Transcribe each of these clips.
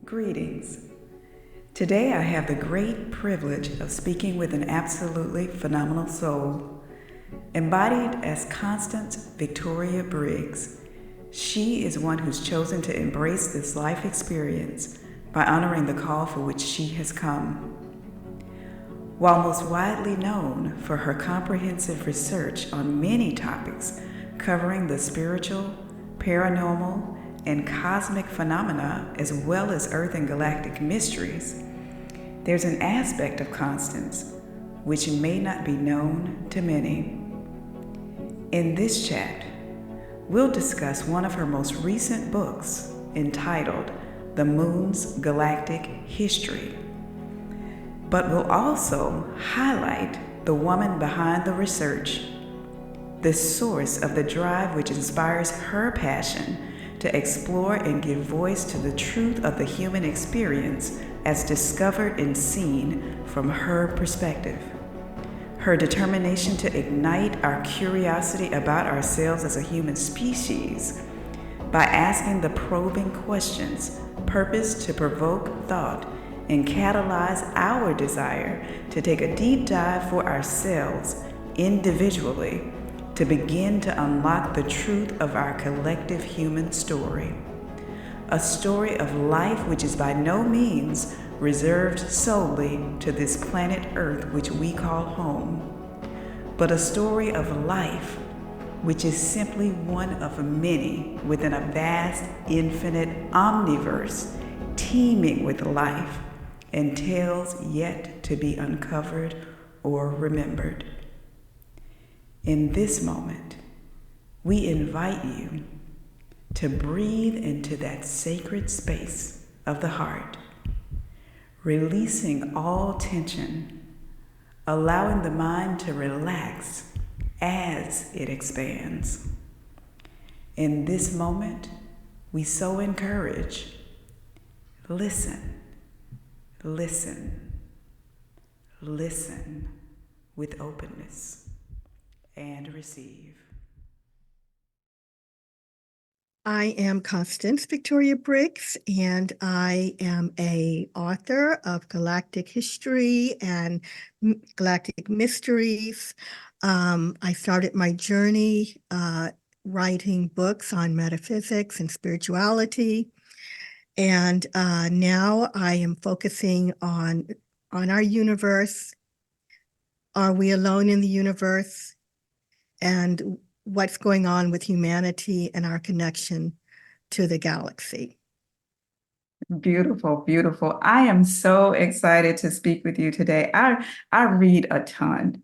Greetings. Today I have the great privilege of speaking with an absolutely phenomenal soul. Embodied as Constance Victoria Briggs, she is one who's chosen to embrace this life experience by honoring the call for which she has come. While most widely known for her comprehensive research on many topics covering the spiritual, paranormal, and cosmic phenomena, as well as Earth and galactic mysteries, there's an aspect of Constance which may not be known to many. In this chat, we'll discuss one of her most recent books entitled The Moons Galactic History, but we'll also highlight the woman behind the research, the source of the drive which inspires her passion to explore and give voice to the truth of the human experience as discovered and seen from her perspective. Her determination to ignite our curiosity about ourselves as a human species by asking the probing questions purposed to provoke thought and catalyze our desire to take a deep dive for ourselves individually to begin to unlock the truth of our collective human story. A story of life which is by no means reserved solely to this planet Earth which we call home, but a story of life which is simply one of many within a vast, infinite omniverse teeming with life and tales yet to be uncovered or remembered. In this moment, we invite you to breathe into that sacred space of the heart, releasing all tension, allowing the mind to relax as it expands. In this moment, we so encourage, listen, listen, listen with openness and receive. I am Constance Victoria Briggs, and I am an author of Galactic History and Galactic Mysteries. I started my journey writing books on metaphysics and spirituality, and now I am focusing on our universe. Are we alone in the universe? And what's going on with humanity and our connection to the galaxy. Beautiful, beautiful. I am so excited to speak with you today. I read a ton.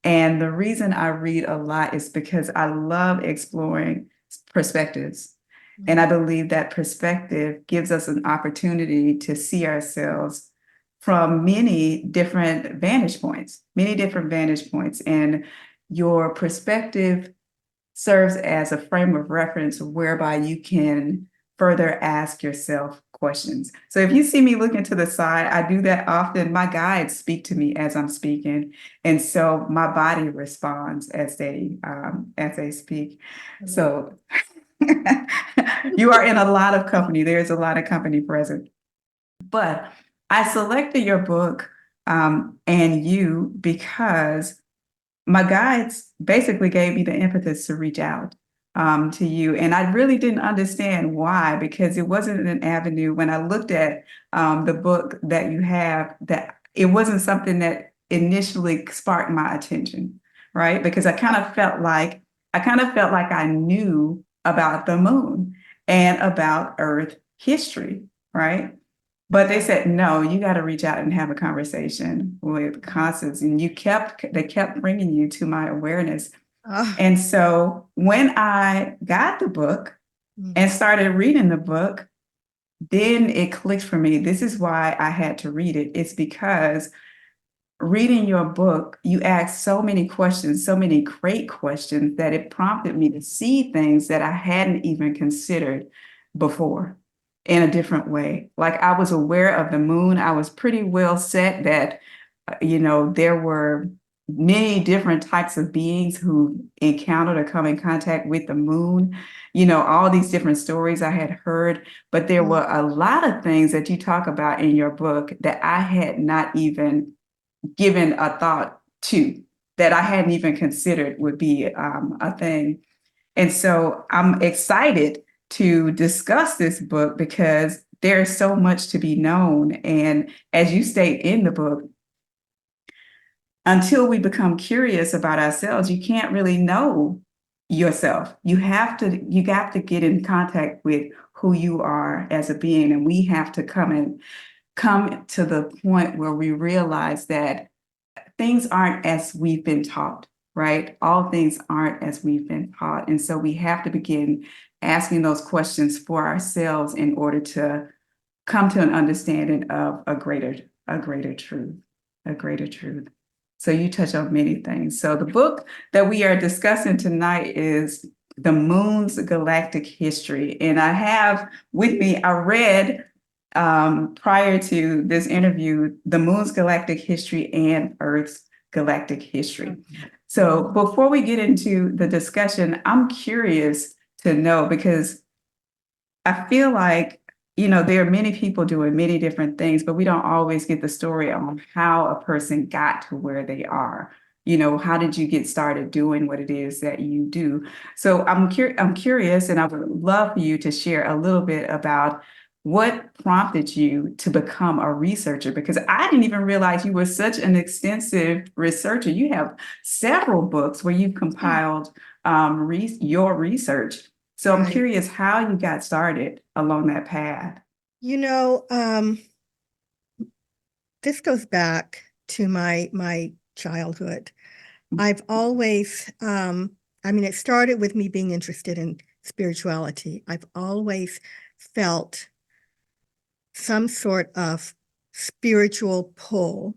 And the reason I read a lot is because I love exploring perspectives. And I believe that perspective gives us an opportunity to see ourselves from many different vantage points. And your perspective serves as a frame of reference whereby you can further ask yourself questions. So if you see me looking to the side, I do that often. My guides speak to me as I'm speaking, and so my body responds as they speak. So you are in a lot of company. There's a lot of company present. But I selected your book and you because my guides basically gave me the impetus to reach out to you. And I really didn't understand why, because it wasn't an avenue when I looked at the book that you have, that it wasn't something that initially sparked my attention, right? Because I kind of felt like I knew about the moon and about Earth history, right? But they said, no, you got to reach out and have a conversation with Constance. And they kept bringing you to my awareness. And so when I got the book and started reading the book, then it clicked for me. This is why I had to read it. It's because reading your book, you asked so many questions, so many great questions, that it prompted me to see things that I hadn't even considered before in a different way. Like, I was aware of the moon. I was pretty well set that, there were many different types of beings who encountered or come in contact with the moon. All these different stories I had heard, but there were a lot of things that you talk about in your book that I had not even given a thought to, that I hadn't even considered would be a thing. And so I'm excited to discuss this book because there's so much to be known. And as you state in the book, until we become curious about ourselves, you can't really know yourself. You have to get in contact with who you are as a being. And we have to come to the point where we realize that things aren't as we've been taught, right? All things aren't as we've been taught. And so we have to begin asking those questions for ourselves in order to come to an understanding of a greater truth, a greater truth. So you touch on many things. So the book that we are discussing tonight is The Moons Galactic History. And I have with me, I read prior to this interview, The Moon's Galactic History and Earth's Galactic History. So before we get into the discussion, I'm curious to know, because I feel like, there are many people doing many different things, but we don't always get the story on how a person got to where they are. How did you get started doing what it is that you do? So I'm curious, and I would love for you to share a little bit about what prompted you to become a researcher, because I didn't even realize you were such an extensive researcher. You have several books where you've compiled your research. So I'm curious how you got started along that path. This goes back to my childhood. I've always, it started with me being interested in spirituality. I've always felt some sort of spiritual pull.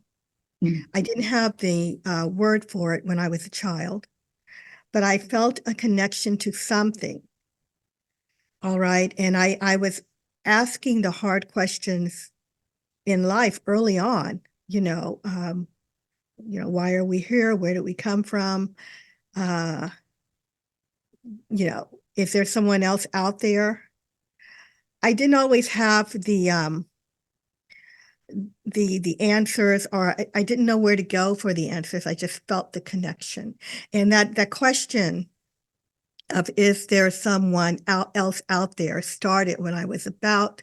I didn't have the word for it when I was a child, but I felt a connection to something. All right. And I was asking the hard questions in life early on, why are we here? Where do we come from? Is there someone else out there? I didn't always have the answers, or I didn't know where to go for the answers. I just felt the connection. And that question of, is there someone else out there, started when I was about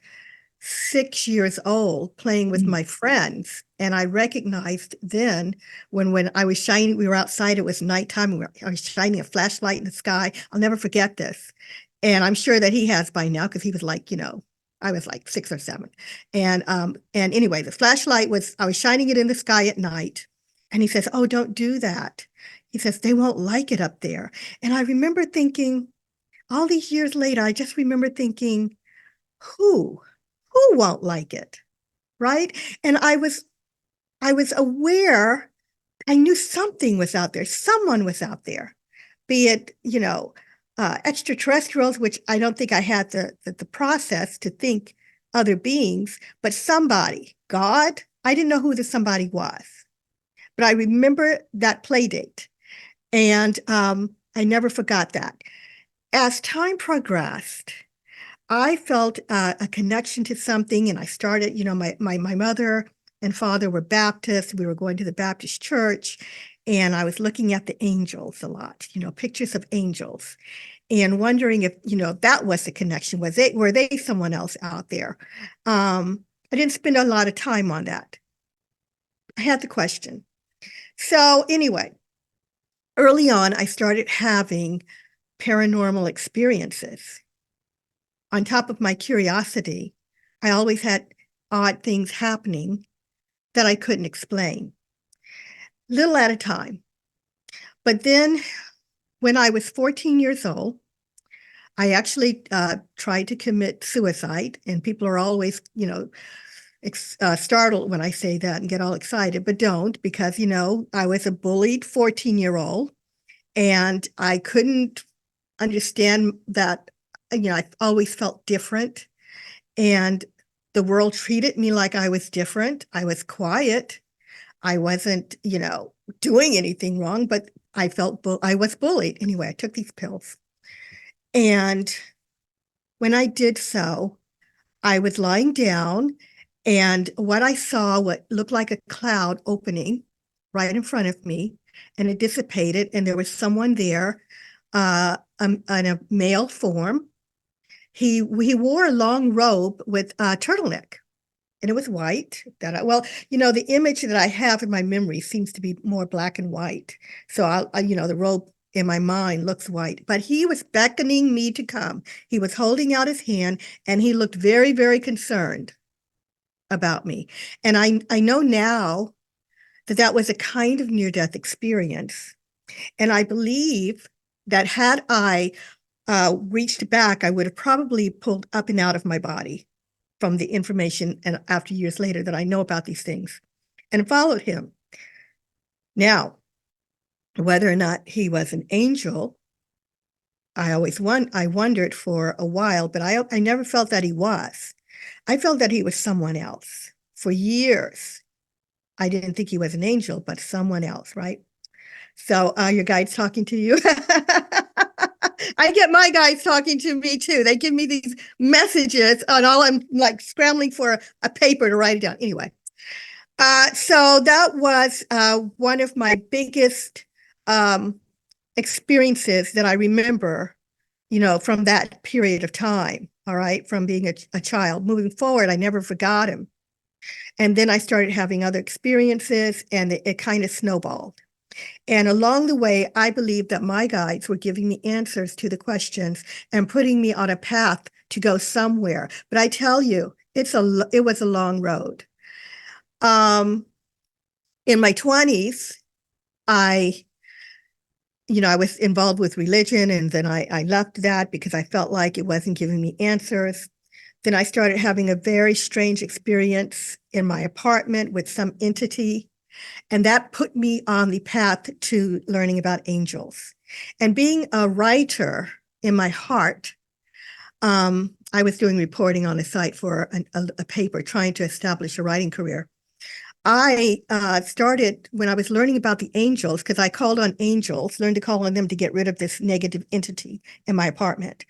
6 years old, playing with my friends. And I recognized then when I was shining, we were outside, it was nighttime, I was shining a flashlight in the sky. I'll never forget this. And I'm sure that he has by now, because he was like, I was like 6 or 7. And anyway, the flashlight I was shining it in the sky at night. And he says, "Oh, don't do that." He says, "They won't like it up there." And I remember thinking, all these years later, I just remember thinking, who won't like it, right? And I was aware, I knew something was out there, someone was out there, be it, extraterrestrials, which I don't think I had the process to think other beings, but somebody, God. I didn't know who the somebody was, but I remember that play date. And I never forgot that. As time progressed, I felt a connection to something, and I started, my mother and father were Baptists. We were going to the Baptist church, and I was looking at the angels a lot, pictures of angels, and wondering if, that was the connection. Were they someone else out there? I didn't spend a lot of time on that. I had the question. So anyway, early on, I started having paranormal experiences. On top of my curiosity, I always had odd things happening that I couldn't explain, little at a time. But then when I was 14 years old, I actually tried to commit suicide, and people are always, startled when I say that and get all excited, but don't, because, I was a bullied 14-year-old, and I couldn't understand that, I always felt different, and the world treated me like I was different. I was quiet. I wasn't, doing anything wrong, but I felt I was bullied. Anyway, I took these pills. And when I did so, I was lying down, and what I saw, what looked like a cloud opening right in front of me, and it dissipated, and there was someone there, in a male form. He wore a long robe with a turtleneck, and it was white. The image that I have in my memory seems to be more black and white. So the robe in my mind looks white, but he was beckoning me to come. He was holding out his hand, and he looked very, very concerned about me. And I know now that that was a kind of near-death experience. And I believe that had I reached back, I would have probably pulled up and out of my body from the information and after years later that I know about these things, and followed him. Now, whether or not he was an angel, I wondered for a while, but I never felt that he was. I felt that he was someone else. For years, I didn't think he was an angel, but someone else, right? So your guide's talking to you. I get my guides talking to me too. They give me these messages, and all I'm like scrambling for a paper to write it down. Anyway, so that was one of my biggest experiences that I remember, from that period of time. All right, from being a child. Moving forward, I never forgot him. And then I started having other experiences, and it kind of snowballed. And along the way, I believe that my guides were giving me answers to the questions and putting me on a path to go somewhere. But I tell you, it was a long road. In my 20s, I was involved with religion, and then I left that because I felt like it wasn't giving me answers. Then I started having a very strange experience in my apartment with some entity. And that put me on the path to learning about angels. And being a writer in my heart, I was doing reporting on a site for a paper, trying to establish a writing career. I started when I was learning about the angels, because I called on angels, learned to call on them to get rid of this negative entity in my apartment.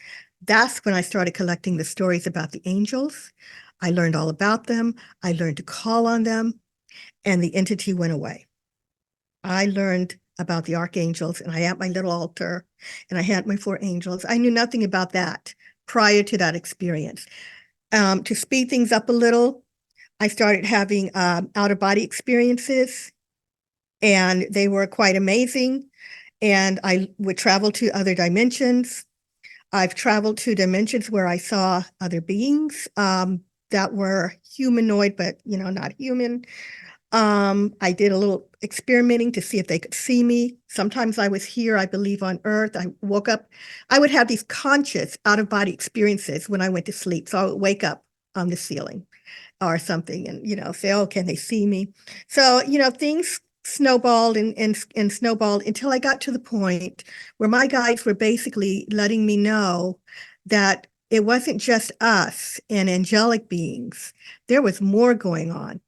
That's when I started collecting the stories about the angels. I learned all about them. I learned to call on them, and the entity went away. I learned about the archangels, and I had my little altar, and I had my 4 angels. I knew nothing about that prior to that experience. To speed things up a little, I started having out-of-body experiences, and they were quite amazing. And I would travel to other dimensions. I've traveled to dimensions where I saw other beings that were humanoid, but not human. I did a little experimenting to see if they could see me. Sometimes I was here, I believe, on Earth. I woke up. I would have these conscious out-of-body experiences when I went to sleep. So I would wake up on the ceiling or something and, say, oh, can they see me? So, things snowballed and snowballed until I got to the point where my guides were basically letting me know that it wasn't just us and angelic beings. There was more going on.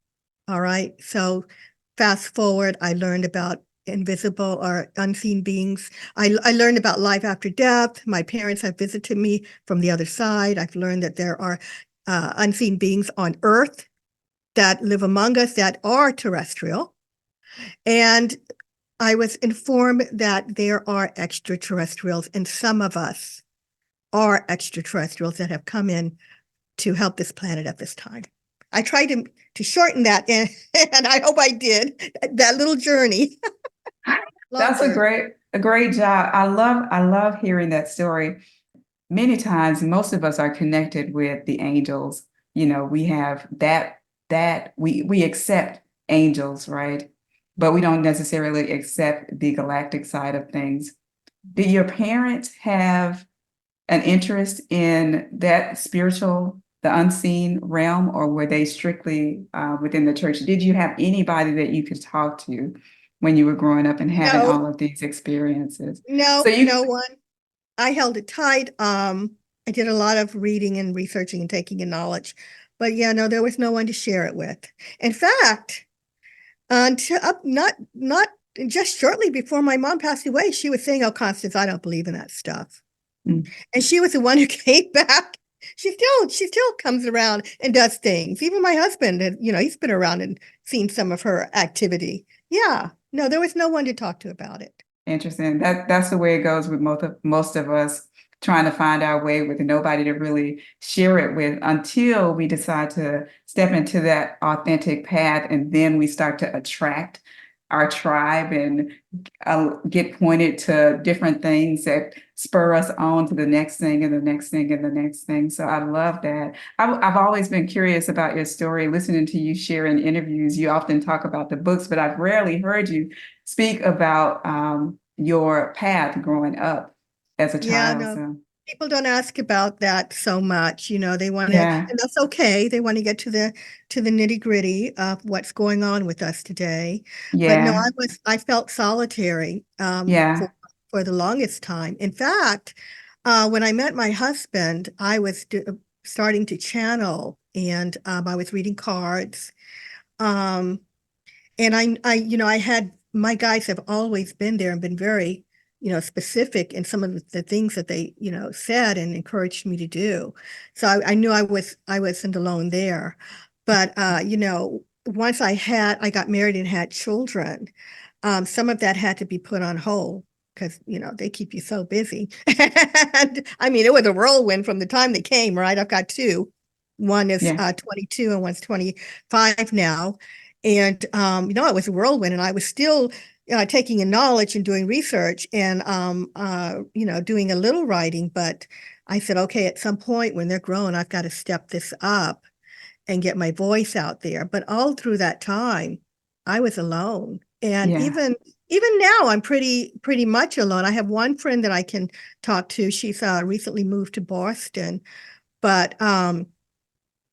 All right. So fast forward, I learned about invisible or unseen beings. I learned about life after death. My parents have visited me from the other side. I've learned that there are unseen beings on Earth that live among us that are terrestrial. And I was informed that there are extraterrestrials, and some of us are extraterrestrials that have come in to help this planet at this time. I tried to shorten that, and I hope I did, that little journey. That's a great job. I love hearing that story. Many times, most of us are connected with the angels. We have that we accept angels, right? But we don't necessarily accept the galactic side of things. Did your parents have an interest in that spiritual, the unseen realm, or were they strictly within the church? Did you have anybody that you could talk to when you were growing up and having No, all of these experiences? So no, you, no one. I held it tight. I did a lot of reading and researching and taking in knowledge, but yeah, no, there was no one to share it with. In fact, Until up, not just shortly before my mom passed away, she was saying, "Oh, Constance, I don't believe in that stuff." Mm. And she was the one who came back. She still comes around and does things. Even my husband, he's been around and seen some of her activity. Yeah, no, there was no one to talk to about it. Interesting. That's the way it goes with most of us trying to find our way with nobody to really share it with until we decide to step into that authentic path, and then we start to attract our tribe and get pointed to different things that spur us on to the next thing and the next thing and the next thing. So I love that. I've always been curious about your story, listening to you share in interviews. You often talk about the books, but I've rarely heard you speak about your path growing up as a Yeah, child. no, So people don't ask about that so much. They want to, yeah, and that's okay. They want to get to the nitty-gritty of what's going on with us today. But no, yeah, I felt solitary yeah, for the longest time. In fact, when I met my husband, I was starting to channel, and I was reading cards. Um, and I had my guys have always been there and been very, specific in some of the things that they, said and encouraged me to do. So I knew I wasn't alone there. But once I got married and had children, some of that had to be put on hold because they keep you so busy. And I mean, it was a whirlwind from the time they came, right? I've got two. One is yeah, 22 and one's 25 now. And it was a whirlwind, and I was still taking in knowledge and doing research and doing a little writing. But I said, okay, at some point when they're grown, I've got to step this up and get my voice out there. But all through that time, I was alone. And yeah. even now, I'm pretty much alone. I have one friend that I can talk to. She's recently moved to Boston, but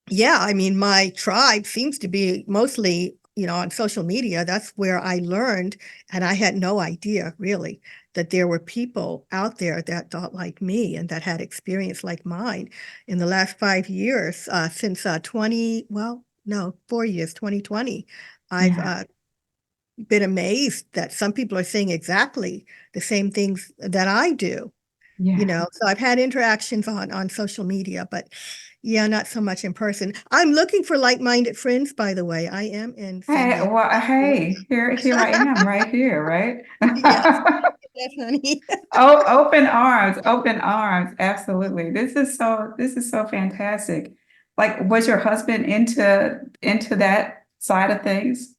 yeah, I mean, my tribe seems to be mostly, on social media. That's where I learned, and I had no idea really that there were people out there that thought like me and that had experience like mine. In the last 5 years, since well, no, 4 years, 2020, I've Yeah, been amazed that some people are saying exactly the same things that I do. yeah. So I've had interactions on social media, but yeah, not so much in person. I'm looking for like-minded friends, by the way. I am in San Hey, Diego, well, California. hey, here I am, right here, right? Yes, yes, honey. Oh, open arms, open arms. Absolutely. This is so fantastic. Like, was your husband into that side of things?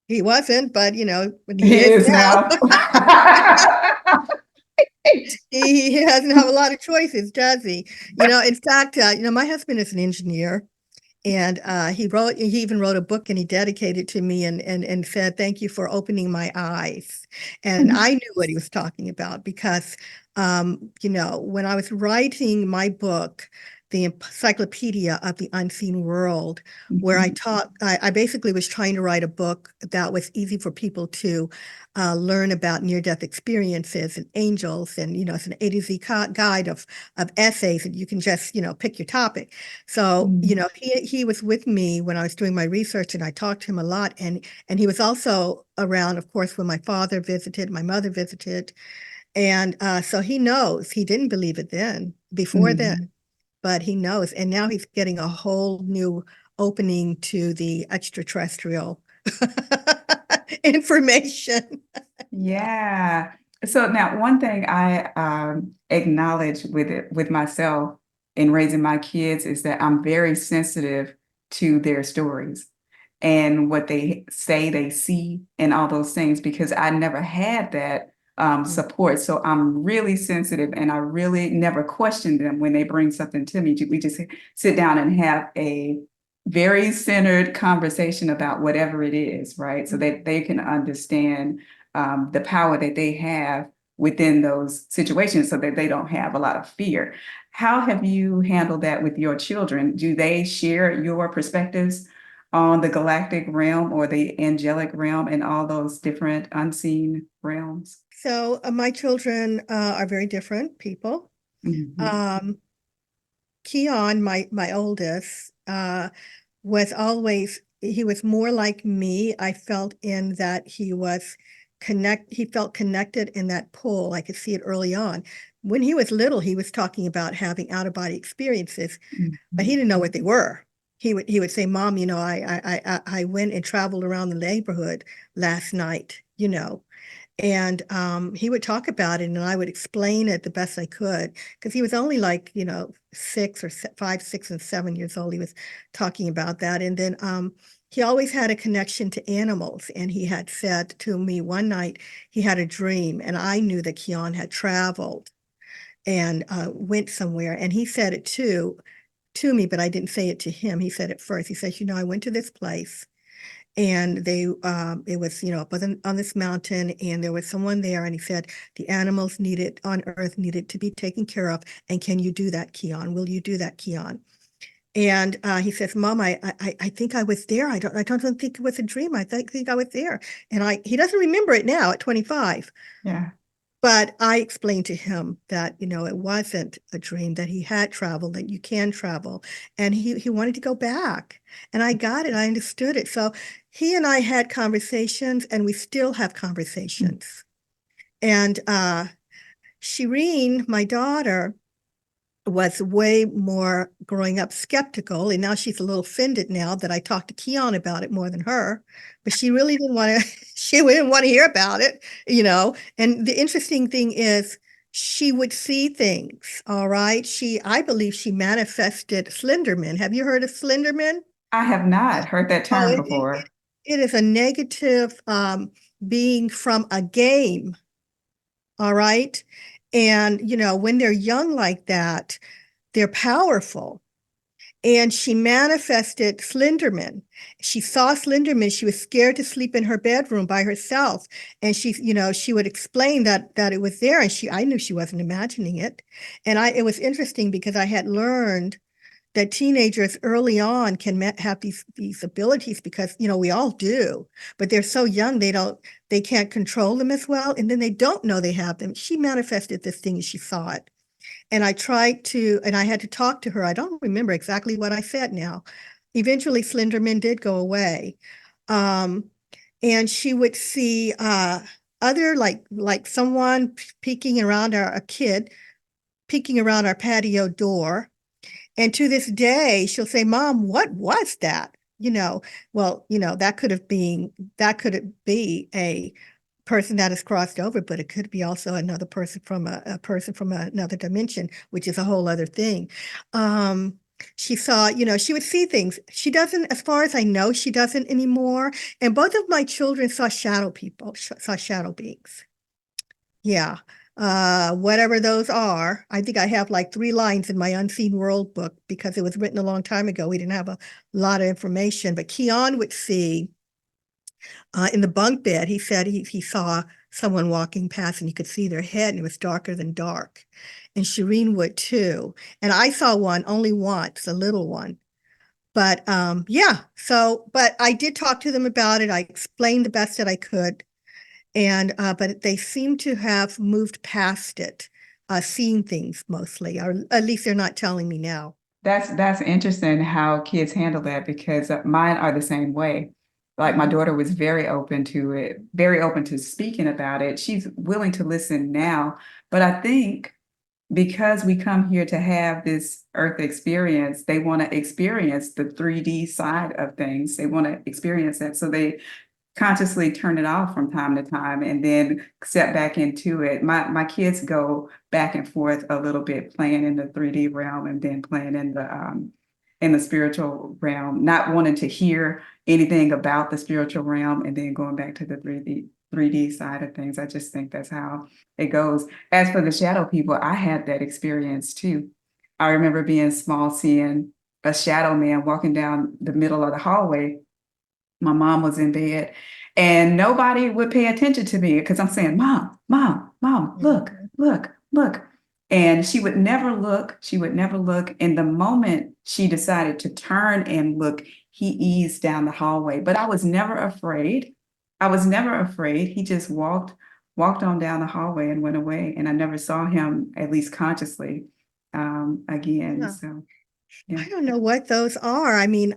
He wasn't, but when he He is is now. now. He doesn't have a lot of choices, does he? In fact, my husband is an engineer. And he even wrote a book and he dedicated to me and said, "Thank you for opening my eyes." And I knew what he was talking about because, when I was writing my book, the Encyclopedia of the Unseen World, where I basically was trying to write a book that was easy for people to learn about near-death experiences and angels. And, it's an A to Z guide of essays, and you can just, pick your topic. So, Mhm. he was with me when I was doing my research, and I talked to him a lot. And he was also around, of course, when my father visited, my mother visited. And so he knows. He didn't believe it before then, Mhm. but he knows. And now he's getting a whole new opening to the extraterrestrial information. Yeah. So now one thing I acknowledge with myself in raising my kids is that I'm very sensitive to their stories and what they say they see and all those things because I never had that support. So I'm really sensitive and I really never question them when they bring something to me. We just sit down and have a very centered conversation about whatever it is, right? So that they can understand the power that they have within those situations so that they don't have a lot of fear. How have you handled that with your children? Do they share your perspectives on the galactic realm or the angelic realm and all those different unseen realms? So my children are very different people. Mhm. Um, Keon, my oldest, was always he was more like me. I felt in that he felt connected in that pull. I could see it early on. When he was little, he was talking about having out-of-body experiences, but he didn't know what they were. He would say, Mom, I went and traveled around the neighborhood last night, and he would talk about it, and I would explain it the best I could, because he was only like, 5, 6, and 7 years old. He was talking about that. And then he always had a connection to animals. And he had said to me one night, he had a dream, and I knew that Keon had traveled and went somewhere. And he said it to me, but I didn't say it to him. He said it first. He says, I went to this place, and it was, up on this mountain, and there was someone there, and he said the animals on Earth needed to be taken care of. And can you do that, Keon? Will you do that, Keon? And he says, Mom, I think I was there. I don't think it was a dream. I think I was there. And he doesn't remember it now at 25. Yeah. But I explained to him that, it wasn't a dream, that he had traveled, that you can travel. And he wanted to go back. And I got it. I understood it. So he and I had conversations, and we still have conversations. And Shireen, my daughter, was way more growing up skeptical, and now she's a little offended now that I talked to Keon about it more than her, but she really didn't want to she didn't want to hear about it, and the interesting thing is she would see things. All right, I believe she manifested Slenderman. Have you heard of Slenderman? I have not heard that Oh, term before. it is a negative being from a game. All right. And, when they're young like that, they're powerful. And she manifested Slenderman. She saw Slenderman. She was scared to sleep in her bedroom by herself. And she would explain that it was there. And I knew she wasn't imagining it. And it was interesting because I had learned that teenagers early on can have these abilities, because we all do, but they're so young they can't control them as well, and then they don't know they have them. She manifested this thing as she saw it, and I had to talk to her. I don't remember exactly what I said now. Eventually Slenderman did go away, and she would see other like someone peeking around a kid peeking around our patio door. And to this day, she'll say, Mom, what was that? Well, that could be a person that has crossed over, but it could be also another person from a person from another dimension, which is a whole other thing. She saw, she would see things. She doesn't, as far as I know, she doesn't anymore. And both of my children saw shadow people, saw shadow beings. Yeah. Whatever those are. I think I have like 3 lines in my Unseen World book because it was written a long time ago. We didn't have a lot of information, but Keon would see in the bunk bed, he said he saw someone walking past, and you could see their head, and it was darker than dark. And Shireen would too. And I saw one only once, a little one. But yeah, but I did talk to them about it. I explained the best that I could. And but they seem to have moved past it, seeing things mostly, or at least they're not telling me now. That's interesting how kids handle that, because mine are the same way. Like my daughter was very open to it, very open to speaking about it. She's willing to listen now, but I think because we come here to have this earth experience, they want to experience the 3D side of things. They want to experience that. So they consciously turn it off from time to time and then step back into it. My kids go back and forth a little bit, playing in the 3D realm and then playing in the spiritual realm, not wanting to hear anything about the spiritual realm and then going back to the 3D side of things. I just think that's how it goes. As for the shadow people, I had that experience too. I remember being small, seeing a shadow man walking down the middle of the hallway. My mom was in bed, and nobody would pay attention to me because I'm saying, Mom, Mom, Mom, look, look, look. And she would never look. She would never look. And the moment she decided to turn and look, he eased down the hallway. But I was never afraid. I was never afraid. He just walked on down the hallway and went away. And I never saw him, at least consciously, again. Yeah. So Yeah. I don't know what those are. I mean,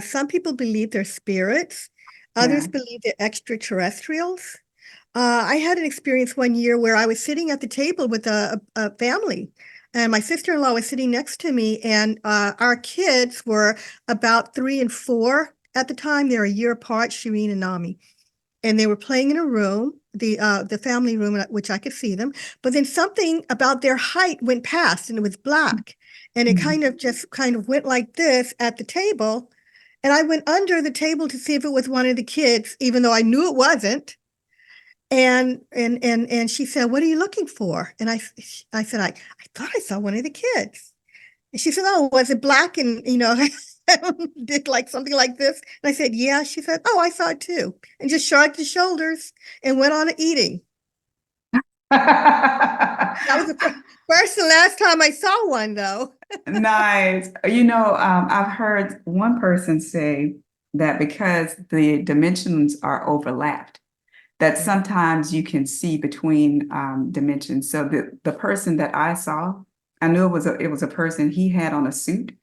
some people believe they're spirits. Yeah. Others believe they're extraterrestrials. I had an experience one year where I was sitting at the table with a family, and my sister-in-law was sitting next to me, and our kids were about 3 and 4 at the time. They're a year apart, Shireen and Nami, and they were playing in a room, the family room, which I could see them. But then something about their height went past, and it was black, and it Mhm. just kind of went like this at the table. And I went under the table to see if it was one of the kids, even though I knew it wasn't. And she said, "What are you looking for?" And I said, I thought I saw one of the kids. And she said, "Oh, was it black?" And did like something like this. And I said, "Yeah." She said, "Oh, I saw it too." And just shrugged the shoulders and went on eating. That was the first and last time I saw one, though. Nice. I've heard one person say that because the dimensions are overlapped, that Yeah. sometimes you can see between dimensions. So the person that I saw, I knew it was a person. He had on a suit.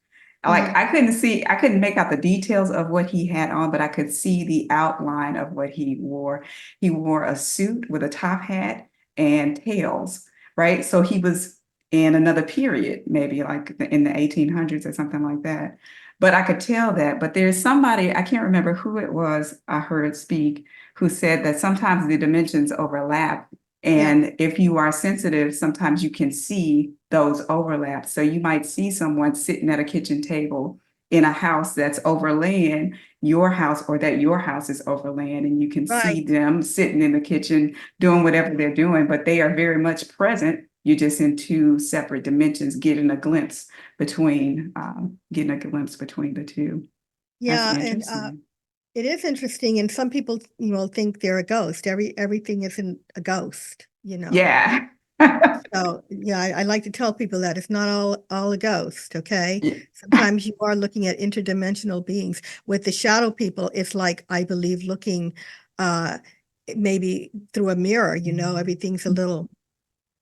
Like Mhm. I couldn't make out the details of what he had on, but I could see the outline of what he wore. He wore a suit with a top hat and tails, right? So he was in another period, maybe like in the 1800s or something like that. But I could tell that. But there's somebody, I can't remember who it was I heard speak, who said that sometimes the dimensions overlap. Yeah. And if you are sensitive, sometimes you can see those overlaps. So you might see someone sitting at a kitchen table in a house that's overlaying your house, or that your house is overlaying, and you can see Right. them sitting in the kitchen doing whatever they're doing, but they are very much present. You're just in two separate dimensions, getting a glimpse between the two. That's Yeah. And interesting. it is interesting. And some people, think they're a ghost. Everything isn't a ghost. Yeah. So yeah, I like to tell people that it's not all a ghost, okay? Yeah. Sometimes you are looking at interdimensional beings. With the shadow people, it's like, I believe, looking uh maybe through a mirror, everything's a little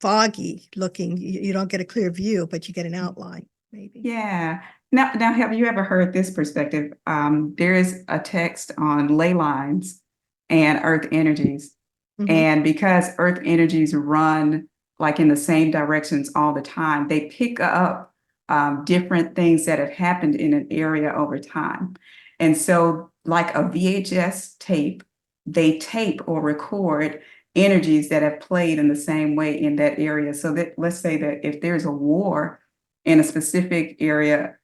foggy looking. You don't get a clear view, but you get an outline, maybe. Yeah. Now, have you ever heard this perspective? There is a text on ley lines and earth energies. Hmm. And because earth energies run like in the same directions all the time, they pick up different things that have happened in an area over time. And so, like a VHS tape, they tape or record energies that have played in the same way in that area. So that, let's say that if there's a war in a specific area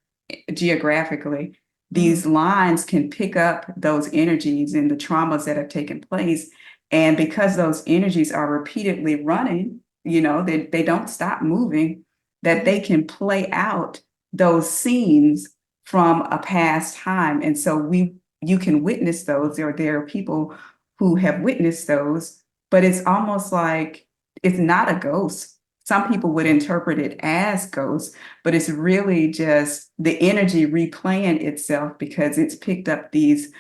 geographically, Hmm. these lines can pick up those energies and the traumas that have taken place. And because those energies are repeatedly running, they don't stop moving, that Hmm. they can play out those scenes from a past time. And so you can witness those, or there are people who have witnessed those, but it's almost like it's not a ghost. Some people would interpret it as ghosts, but it's really just the energy replaying itself because it's picked up these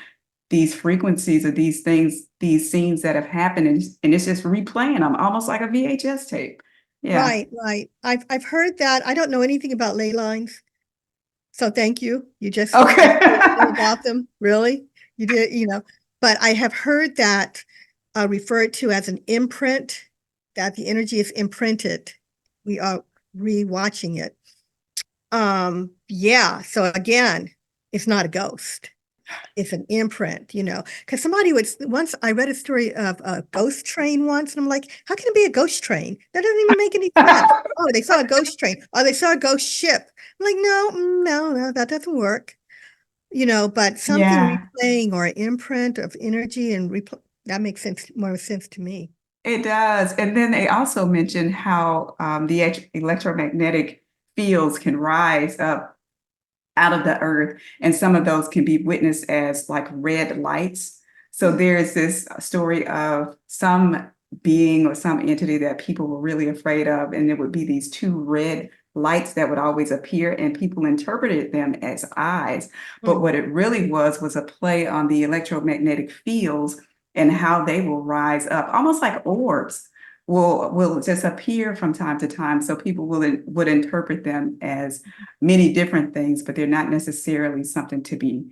frequencies of these things, these scenes that have happened, and it's just replaying them almost like a VHS tape. Yeah. Right, right. I've heard that. I don't know anything about ley lines. So thank you. You just told me Okay. about them. Really? You did. But I have heard that referred to as an imprint, that the energy is imprinted. We are rewatching it. Yeah. So again, it's not a ghost. It's an imprint. Because somebody once I read a story of a ghost train once, and I'm like, how can it be a ghost train? That doesn't even make any sense. Oh, they saw a ghost train, or they saw a ghost ship. I'm like, no, no, no, that doesn't work. But something Yeah, replaying, or an imprint of energy and that makes more sense to me. it does. And then they also mentioned how the electromagnetic fields can rise up out of the earth, and some of those can be witnessed as like red lights. So Mhm. there's this story of some being or some entity that people were really afraid of, and it would be these two red lights that would always appear, and people interpreted them as eyes. But Mm. what it really was a play on the electromagnetic fields and how they will rise up, almost like orbs. will just appear from time to time. So people would interpret them as many different things, but they're not necessarily something to be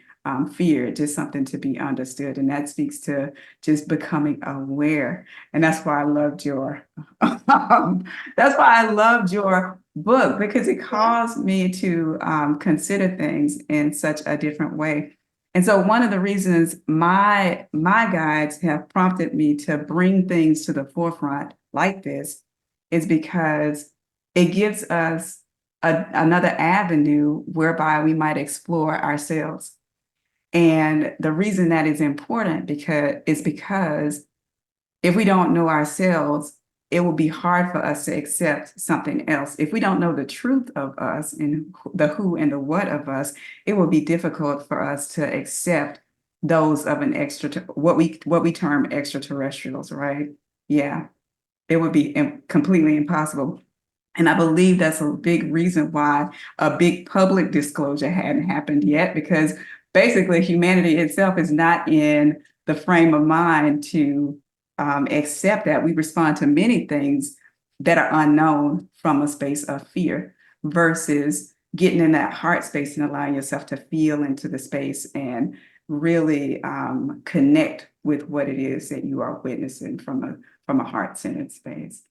feared, just something to be understood. And that speaks to just becoming aware. And that's why I loved your that's why I loved your book, because it caused me to consider things in such a different way. And so one of the reasons my guides have prompted me to bring things to the forefront like this is because it gives us another avenue whereby we might explore ourselves. And the reason that is important because if we don't know ourselves, it will be hard for us to accept something else. If we don't know the truth of us and the who and the what of us, it will be difficult for us to accept those of an what we term extraterrestrials, right? Yeah, it would be completely impossible. And I believe that's a big reason why a big public disclosure hadn't happened yet, because basically humanity itself is not in the frame of mind to accept that. We respond to many things that are unknown from a space of fear versus getting in that heart space and allowing yourself to feel into the space and really connect with what it is that you are witnessing from a heart-centered space.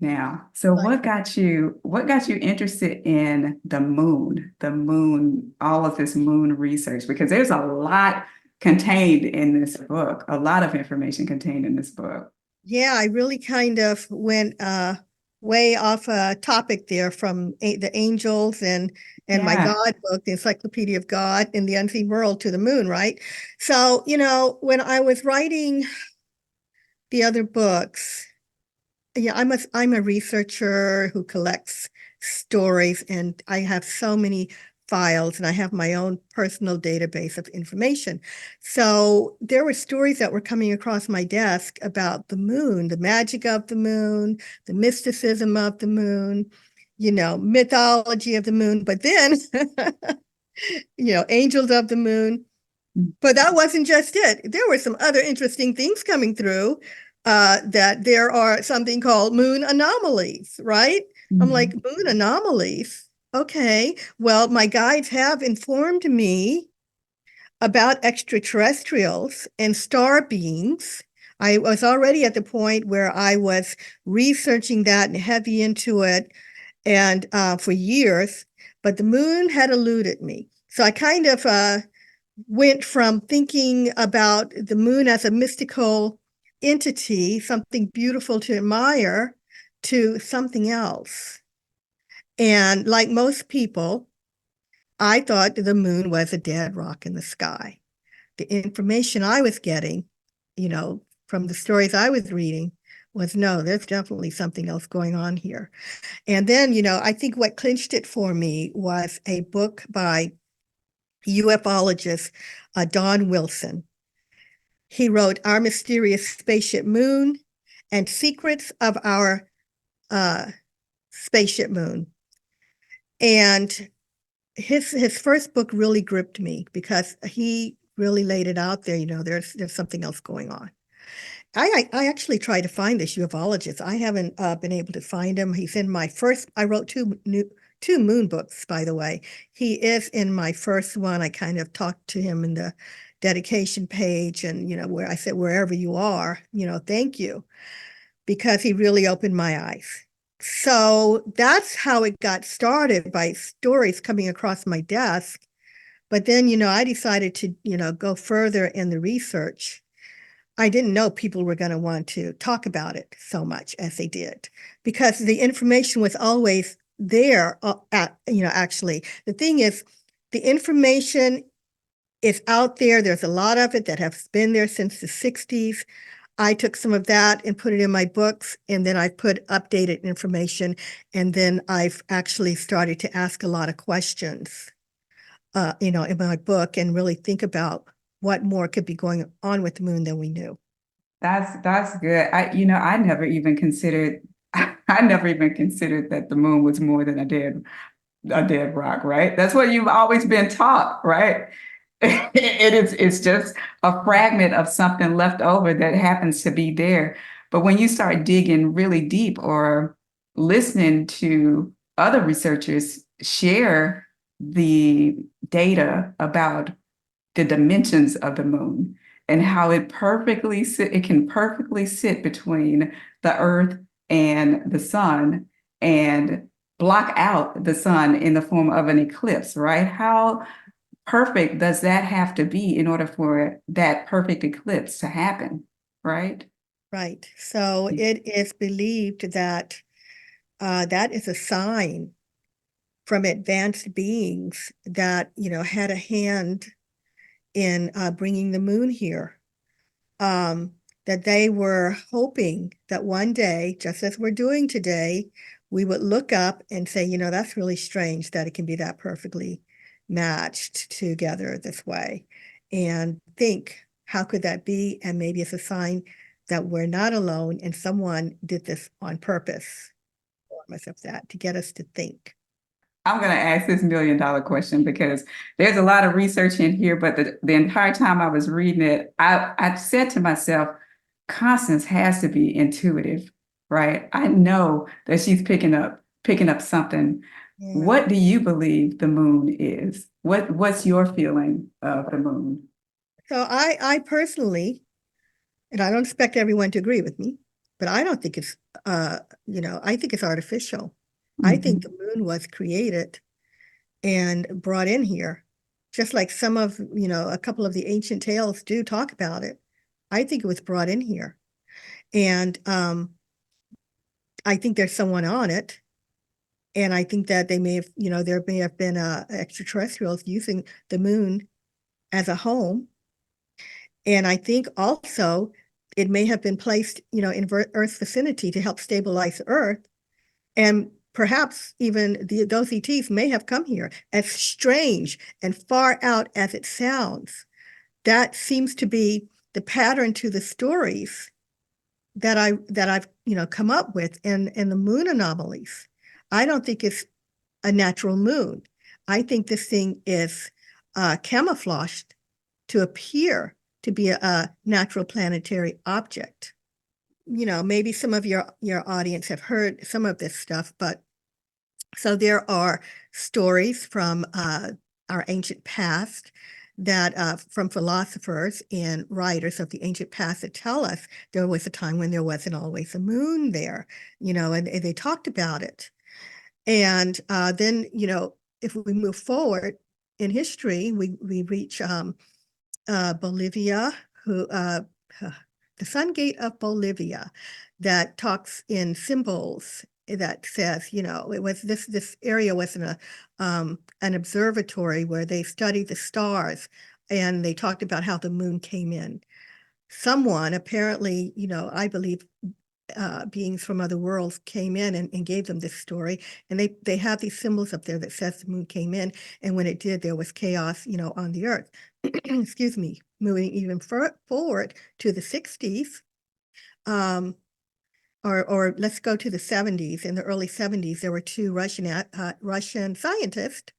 Now, so what got you interested in the moon, all of this moon research? Because there's a lot contained in this book, a lot of information contained in this book. Yeah, I really kind of went way off a topic there from the angels and my God book, the Encyclopedia of God in the Unseen World, to the moon, right? So, when I was writing the other books, yeah, I'm a researcher who collects stories, and I have so many files, and I have my own personal database of information. So there were stories that were coming across my desk about the moon, the magic of the moon, the mysticism of the moon, mythology of the moon, but then, angels of the moon. But that wasn't just it. There were some other interesting things coming through, that there are something called moon anomalies, right? I'm like, moon anomalies? Okay. Well, my guides have informed me about extraterrestrials and star beings. I was already at the point where I was researching that and heavy into it, and for years, but the moon had eluded me. So I kind of went from thinking about the moon as a mystical entity, something beautiful to admire, to something else. And like most people, I thought the moon was a dead rock in the sky. The information I was getting, from the stories I was reading, was no, there's definitely something else going on here. And then, I think what clinched it for me was a book by ufologist Don Wilson. He wrote Our Mysterious Spaceship Moon and Secrets of Our Spaceship Moon. And his first book really gripped me because he really laid it out there. There's something else going on. I actually tried to find this ufologist. I haven't been able to find him. He's in my first. I wrote two moon books, by the way. He is in my first one. I kind of talked to him in the dedication page, and where I said, wherever you are, thank you, because he really opened my eyes. So that's how it got started, by stories coming across my desk. But then, I decided to, go further in the research. I didn't know people were going to want to talk about it so much as they did, because the information was always there. Actually, the thing is, the information is out there. There's a lot of it that has been there since the 60s. I took some of that and put it in my books, and then I put updated information, and then I've actually started to ask a lot of questions, in my book, and really think about what more could be going on with the moon than we knew. That's good. I never even considered I never even considered that the moon was more than a dead rock, right? That's what you've always been taught, right? It's just a fragment of something left over that happens to be there. But when you start digging really deep or listening to other researchers share the data about the dimensions of the moon and how it can perfectly sit between the earth and the sun and block out the sun in the form of an eclipse, right? How perfect does that have to be in order for that perfect eclipse to happen, right? Right. So it is believed that that is a sign from advanced beings that, had a hand in bringing the moon here. That they were hoping that one day, just as we're doing today, we would look up and say, that's really strange that it can be that perfectly matched together this way, and think, how could that be? And maybe it's a sign that we're not alone and someone did this on purpose of that to get us to think. I'm going to ask this $1 million question because there's a lot of research in here, but the entire time I was reading it, I said to myself, Constance has to be intuitive, right? I know that she's picking up something. Yeah. What do you believe the moon is? What's your feeling of the moon? So I personally, and I don't expect everyone to agree with me, but I don't think it's, I think it's artificial. I think the moon was created and brought in here, just like some of, a couple of the ancient tales do talk about it. I think it was brought in here. And I think there's someone on it. And I think that they may have, there may have been extraterrestrials using the moon as a home. And I think also it may have been placed, in Earth's vicinity to help stabilize the Earth. And perhaps even those ETs may have come here, as strange and far out as it sounds. That seems to be the pattern to the stories that I've come up with in the moon anomalies. I don't think it's a natural moon. I think this thing is camouflaged to appear to be a natural planetary object. Maybe some of your audience have heard some of this stuff, but so there are stories from our ancient past that from philosophers and writers of the ancient past that tell us there was a time when there wasn't always a moon there, and they talked about it. And then, if we move forward in history, we reach Bolivia, the Sun Gate of Bolivia, that talks in symbols that says, it was this area was an observatory where they studied the stars, and they talked about how the moon came in. Someone apparently, I believe beings from other worlds came in and gave them this story, and they have these symbols up there that says the moon came in, and when it did, there was chaos, on the earth. Excuse me. Moving even forward to the 60s, or let's go to the 70s. In the early 70s, there were two Russian scientists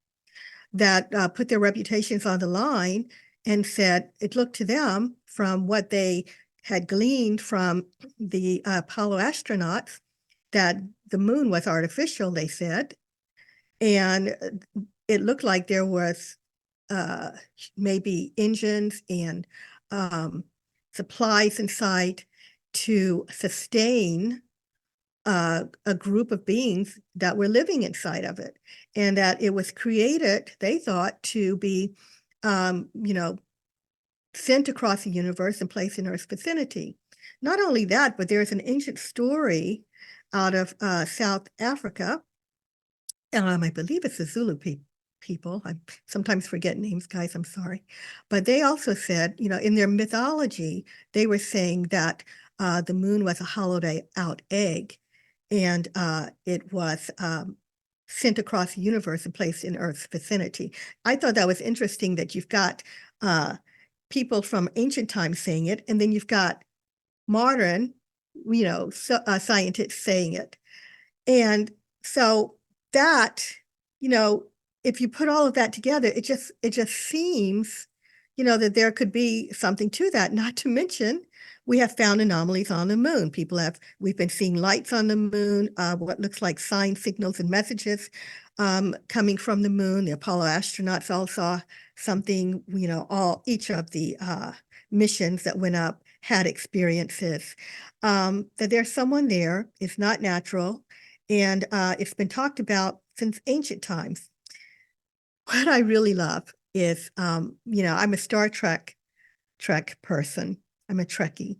that put their reputations on the line and said it looked to them, from what they had gleaned from the Apollo astronauts, that the moon was artificial, they said. And it looked like there was maybe engines and supplies inside to sustain a group of beings that were living inside of it, and that it was created, they thought, to be, sent across the universe and placed in Earth's vicinity. Not only that, but there's an ancient story out of South Africa. I believe it's the Zulu people. I sometimes forget names, guys, I'm sorry. But they also said, in their mythology, they were saying that the moon was a hollowed out egg, and it was sent across the universe and placed in Earth's vicinity. I thought that was interesting that you've got people from ancient times saying it, and then you've got modern, scientists saying it. And so that, if you put all of that together, it just seems, that there could be something to that, not to mention we have found anomalies on the moon. We've been seeing lights on the moon, what looks like sign signals and messages coming from the moon. The Apollo astronauts all saw something, each of the missions that went up had experiences. That there's someone there is not natural, and it's been talked about since ancient times. What I really love is, I'm a Star Trek person. I'm a Trekkie.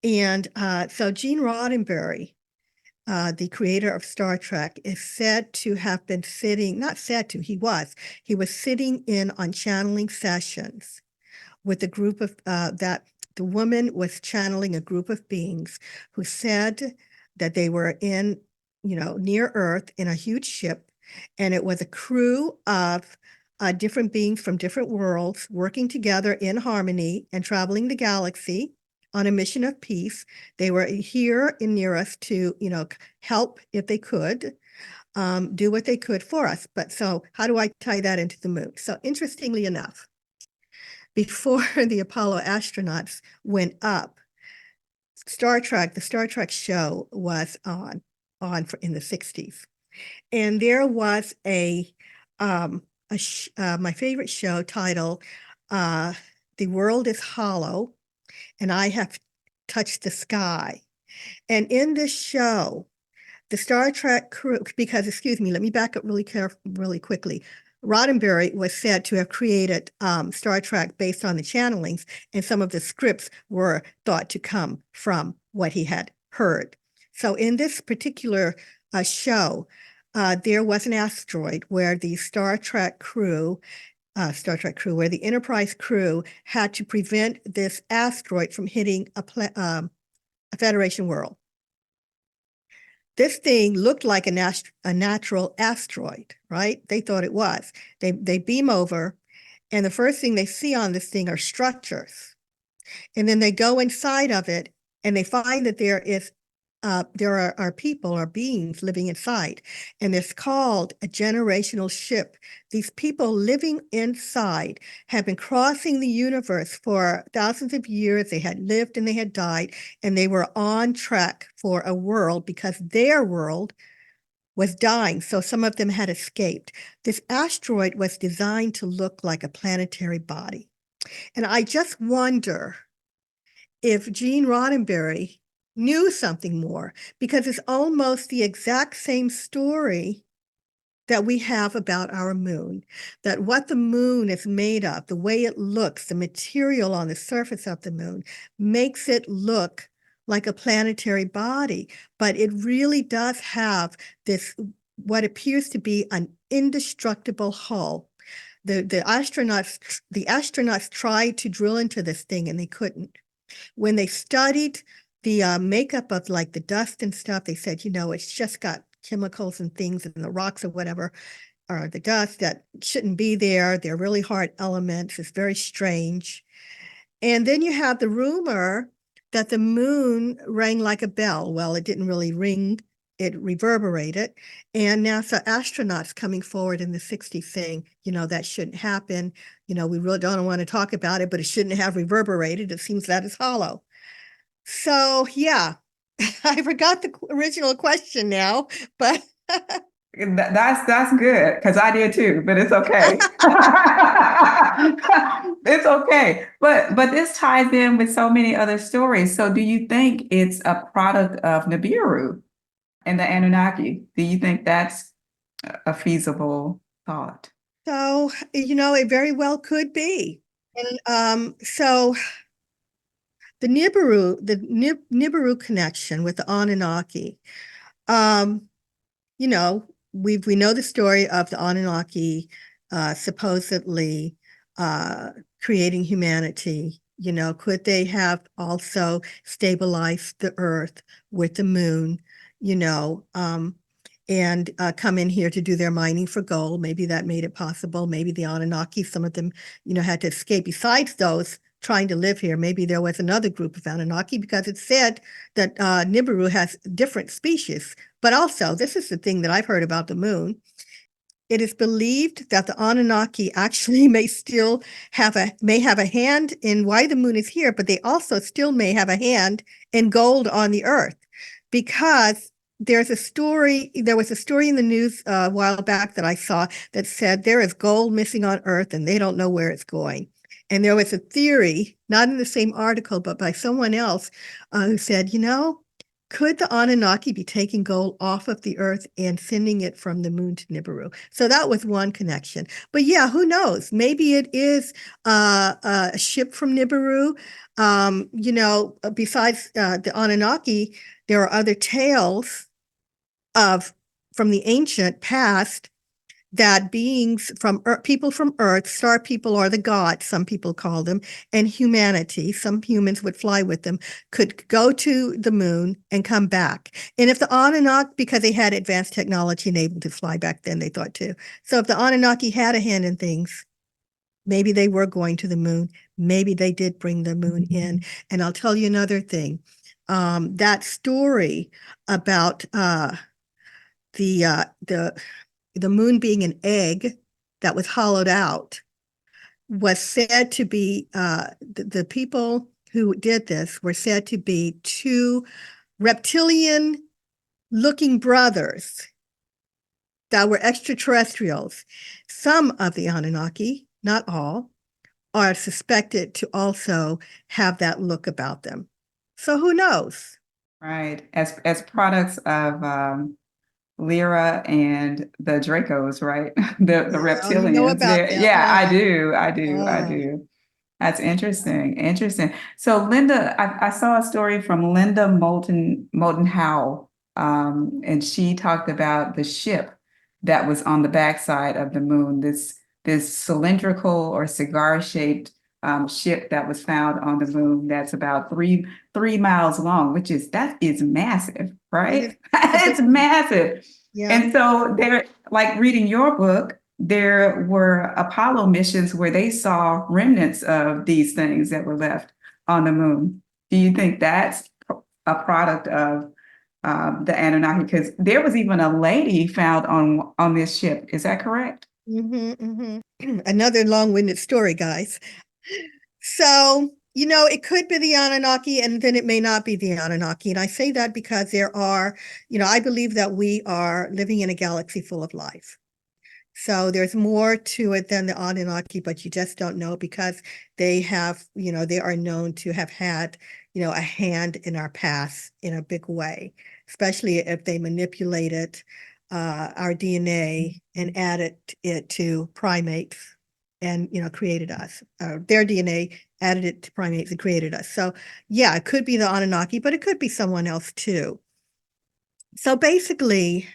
And so Gene Roddenberry, the creator of Star Trek, is said to have been sitting, not said to, he was sitting in on channeling sessions with a group of, that the woman was channeling a group of beings who said that they were in, near Earth in a huge ship, and it was a crew of different beings from different worlds working together in harmony and traveling the galaxy on a mission of peace. They were here and near us to, help if they could, do what they could for us. But so how do I tie that into the moon? So interestingly enough, before the Apollo astronauts went up, the Star Trek show was on in the 60s. And there was my favorite show titled The World is Hollow and I Have Touched the Sky. And in this show, the Star Trek crew, because, excuse me, let me back up really quickly. Roddenberry was said to have created Star Trek based on the channelings, and some of the scripts were thought to come from what he had heard. So in this particular show, there was an asteroid where the Star Trek crew, where the Enterprise crew had to prevent this asteroid from hitting a Federation world. This thing looked like a natural asteroid, right? They thought it was. They beam over, and the first thing they see on this thing are structures. And then they go inside of it, and they find that there are people or beings living inside, and it's called a generational ship. These people living inside have been crossing the universe for thousands of years. They had lived and they had died, and they were on track for a world because their world was dying. So some of them had escaped. This asteroid was designed to look like a planetary body. And I just wonder if Gene Roddenberry knew something more, because it's almost the exact same story that we have about our moon, that what the moon is made of, the way it looks, the material on the surface of the moon makes it look like a planetary body, but it really does have this, what appears to be an indestructible hull. The astronauts tried to drill into this thing and they couldn't. When they studied the makeup of like the dust and stuff, they said, it's just got chemicals and things in the rocks or whatever, or the dust that shouldn't be there. They're really hard elements. It's very strange. And then you have the rumor that the moon rang like a bell. Well, it didn't really ring. It reverberated. And NASA astronauts coming forward in the 60s saying, that shouldn't happen. We really don't want to talk about it, but it shouldn't have reverberated. It seems that is hollow. So, yeah, I forgot the original question now, but That's good, because I did too, but it's okay. It's okay. But this ties in with so many other stories. So do you think it's a product of Nibiru and the Anunnaki? Do you think that's a feasible thought? So, it very well could be. And so the Nibiru connection with the Anunnaki, we know the story of the Anunnaki supposedly creating humanity. Could they have also stabilized the earth with the moon, and come in here to do their mining for gold? Maybe that made it possible. Maybe the Anunnaki, some of them, had to escape. Besides those trying to live here, maybe there was another group of Anunnaki, because it said that Nibiru has different species. But also, this is the thing that I've heard about the moon. It is believed that the Anunnaki actually may have a hand in why the moon is here, but they also still may have a hand in gold on the earth, because there was a story in the news a while back that I saw that said there is gold missing on earth and they don't know where it's going. And there was a theory, not in the same article, but by someone else, who said, could the Anunnaki be taking gold off of the earth and sending it from the moon to Nibiru? So that was one connection. But yeah, who knows? Maybe it is a ship from Nibiru. Besides the Anunnaki, there are other tales from the ancient past that beings people from Earth, star people or the gods, some people call them, and humanity, some humans would fly with them, could go to the moon and come back. And if the Anunnaki, because they had advanced technology and able to fly back then, they thought too. So if the Anunnaki had a hand in things, maybe they were going to the moon. Maybe they did bring the moon in. And I'll tell you another thing. That story about the moon being an egg that was hollowed out was said to be, the people who did this were said to be two reptilian looking brothers that were extraterrestrials. Some of the Anunnaki, not all, are suspected to also have that look about them. So who knows? Right. As products of Lyra and the Dracos, right? The Oh, you know reptilians. about them, Yeah, I huh? do. I Oh, do. That's interesting. Interesting. So Linda, I saw a story from Linda Moulton Howe, and she talked about the ship that was on the backside of the moon, this cylindrical or cigar-shaped ship that was found on the moon that's about three miles long, that is massive, it is right? a It's big one. massive. Yeah. And so they're like reading your book, there were Apollo missions where they saw remnants of these things that were left on the moon. Do you think that's a product of the Anunnaki? Because there was even a lady found on this ship. Is that correct? Another long-winded story, guys. So, it could be the Anunnaki and then it may not be the Anunnaki. And I say that because there are, I believe that we are living in a galaxy full of life. So there's more to it than the Anunnaki, but you just don't know because they have, they are known to have had, a hand in our past in a big way, especially if they manipulated our DNA and added it to primates and, created us. Their DNA added it to primates and created us. So yeah, it could be the Anunnaki, but it could be someone else too. So basically,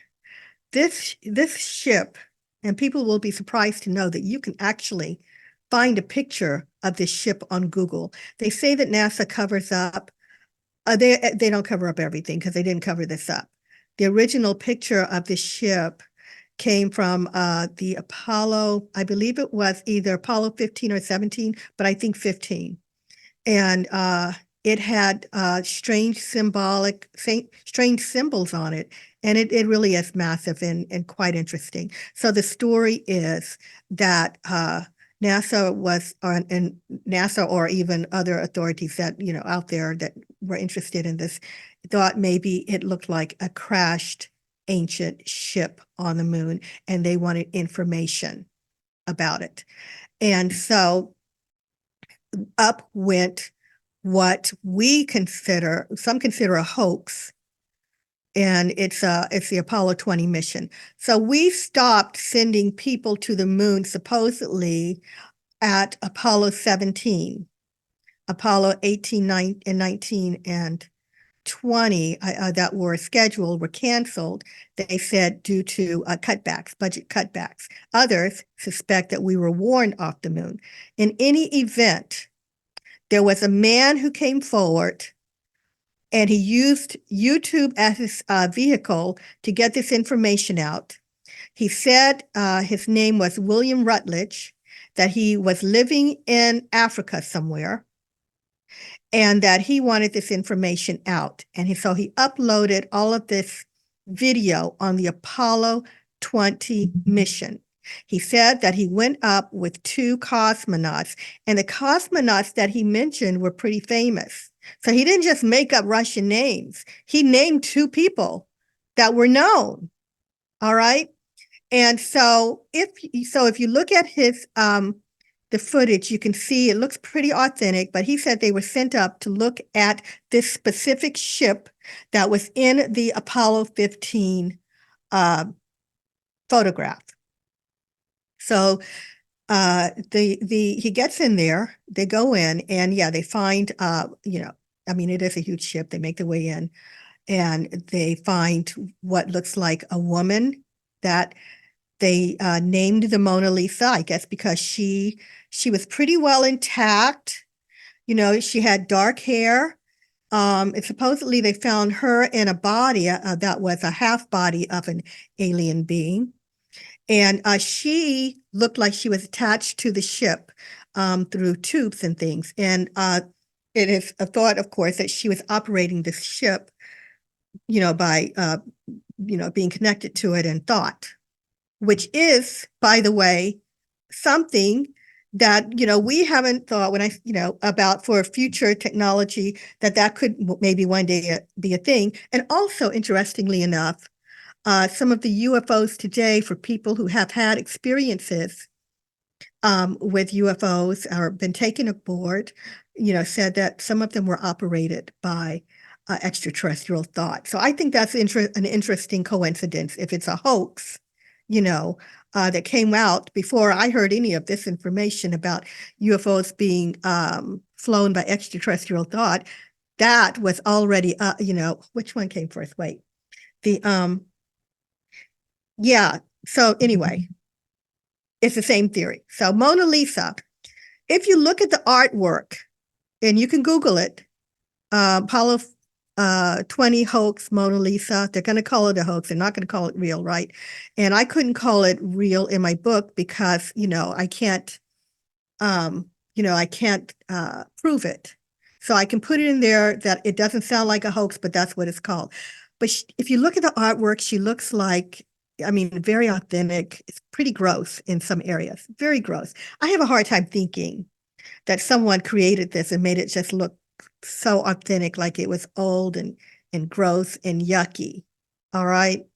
this ship, and people will be surprised to know that you can actually find a picture of this ship on Google. They say that NASA covers up. They don't cover up everything because they didn't cover this up. The original picture of this ship came from the Apollo, I believe it was either Apollo 15 or 17, but I think 15. And it had strange symbols on it. And it really is massive and quite interesting. So the story is that NASA and NASA or even other authorities that, out there that were interested in this, thought maybe it looked like a crashed ancient ship on the moon, and they wanted information about it. And so up went what some consider a hoax, and it's the Apollo 20 mission. So we stopped sending people to the moon supposedly at Apollo 17. Apollo 18, 19, and 20 that were scheduled were canceled, they said, due to budget cutbacks. Others suspect that we were warned off the moon. In any event, there was a man who came forward and he used YouTube as his vehicle to get this information out. He said his name was William Rutledge, that he was living in Africa somewhere, and that he wanted this information out. And so he uploaded all of this video on the Apollo 20 mission. He said that he went up with 2 cosmonauts, and the cosmonauts that he mentioned were pretty famous. So he didn't just make up Russian names. He named 2 people that were known. All right. And so if you look at his the footage, you can see it looks pretty authentic, but he said they were sent up to look at this specific ship that was in the Apollo 15 photograph. So he gets in there, they go in, and yeah, they find I mean, it is a huge ship. They make their way in, and they find what looks like a woman that they named the Mona Lisa, I guess, because she was pretty well intact. You know, she had dark hair. And supposedly they found her in a body that was a half body of an alien being. And she looked like she was attached to the ship through tubes and things. And it is a thought, of course, that she was operating this ship, by, being connected to it in thought, which is, by the way, something that, we haven't thought about for future technology that could maybe one day be a thing. And also, interestingly enough, some of the UFOs today, for people who have had experiences with UFOs or been taken aboard, said that some of them were operated by extraterrestrial thought. So I think that's an interesting coincidence. If it's a hoax, that came out before I heard any of this information about UFOs being flown by extraterrestrial thought, that was already, which one came first? Wait, yeah. So anyway, it's the same theory. So Mona Lisa, if you look at the artwork, and you can Google it, Apollo 20 hoax Mona Lisa, they're going to call it a hoax. They're not going to call it real, right? And I couldn't call it real in my book because, I can't, prove it. So I can put it in there that it doesn't sound like a hoax, but that's what it's called. But if you look at the artwork, she looks like, very authentic. It's pretty gross in some areas, very gross. I have a hard time thinking that someone created this and made it just look so authentic, like it was old and gross and yucky. All right.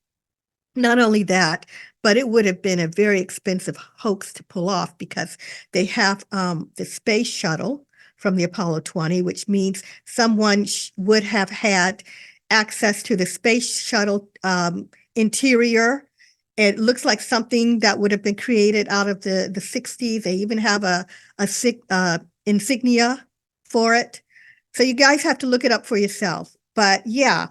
Not only that, but it would have been a very expensive hoax to pull off because they have the space shuttle from the Apollo 20, which means someone would have had access to the space shuttle interior. It looks like something that would have been created out of the 60s. They even have a insignia for it. So you guys have to look it up for yourself. But yeah,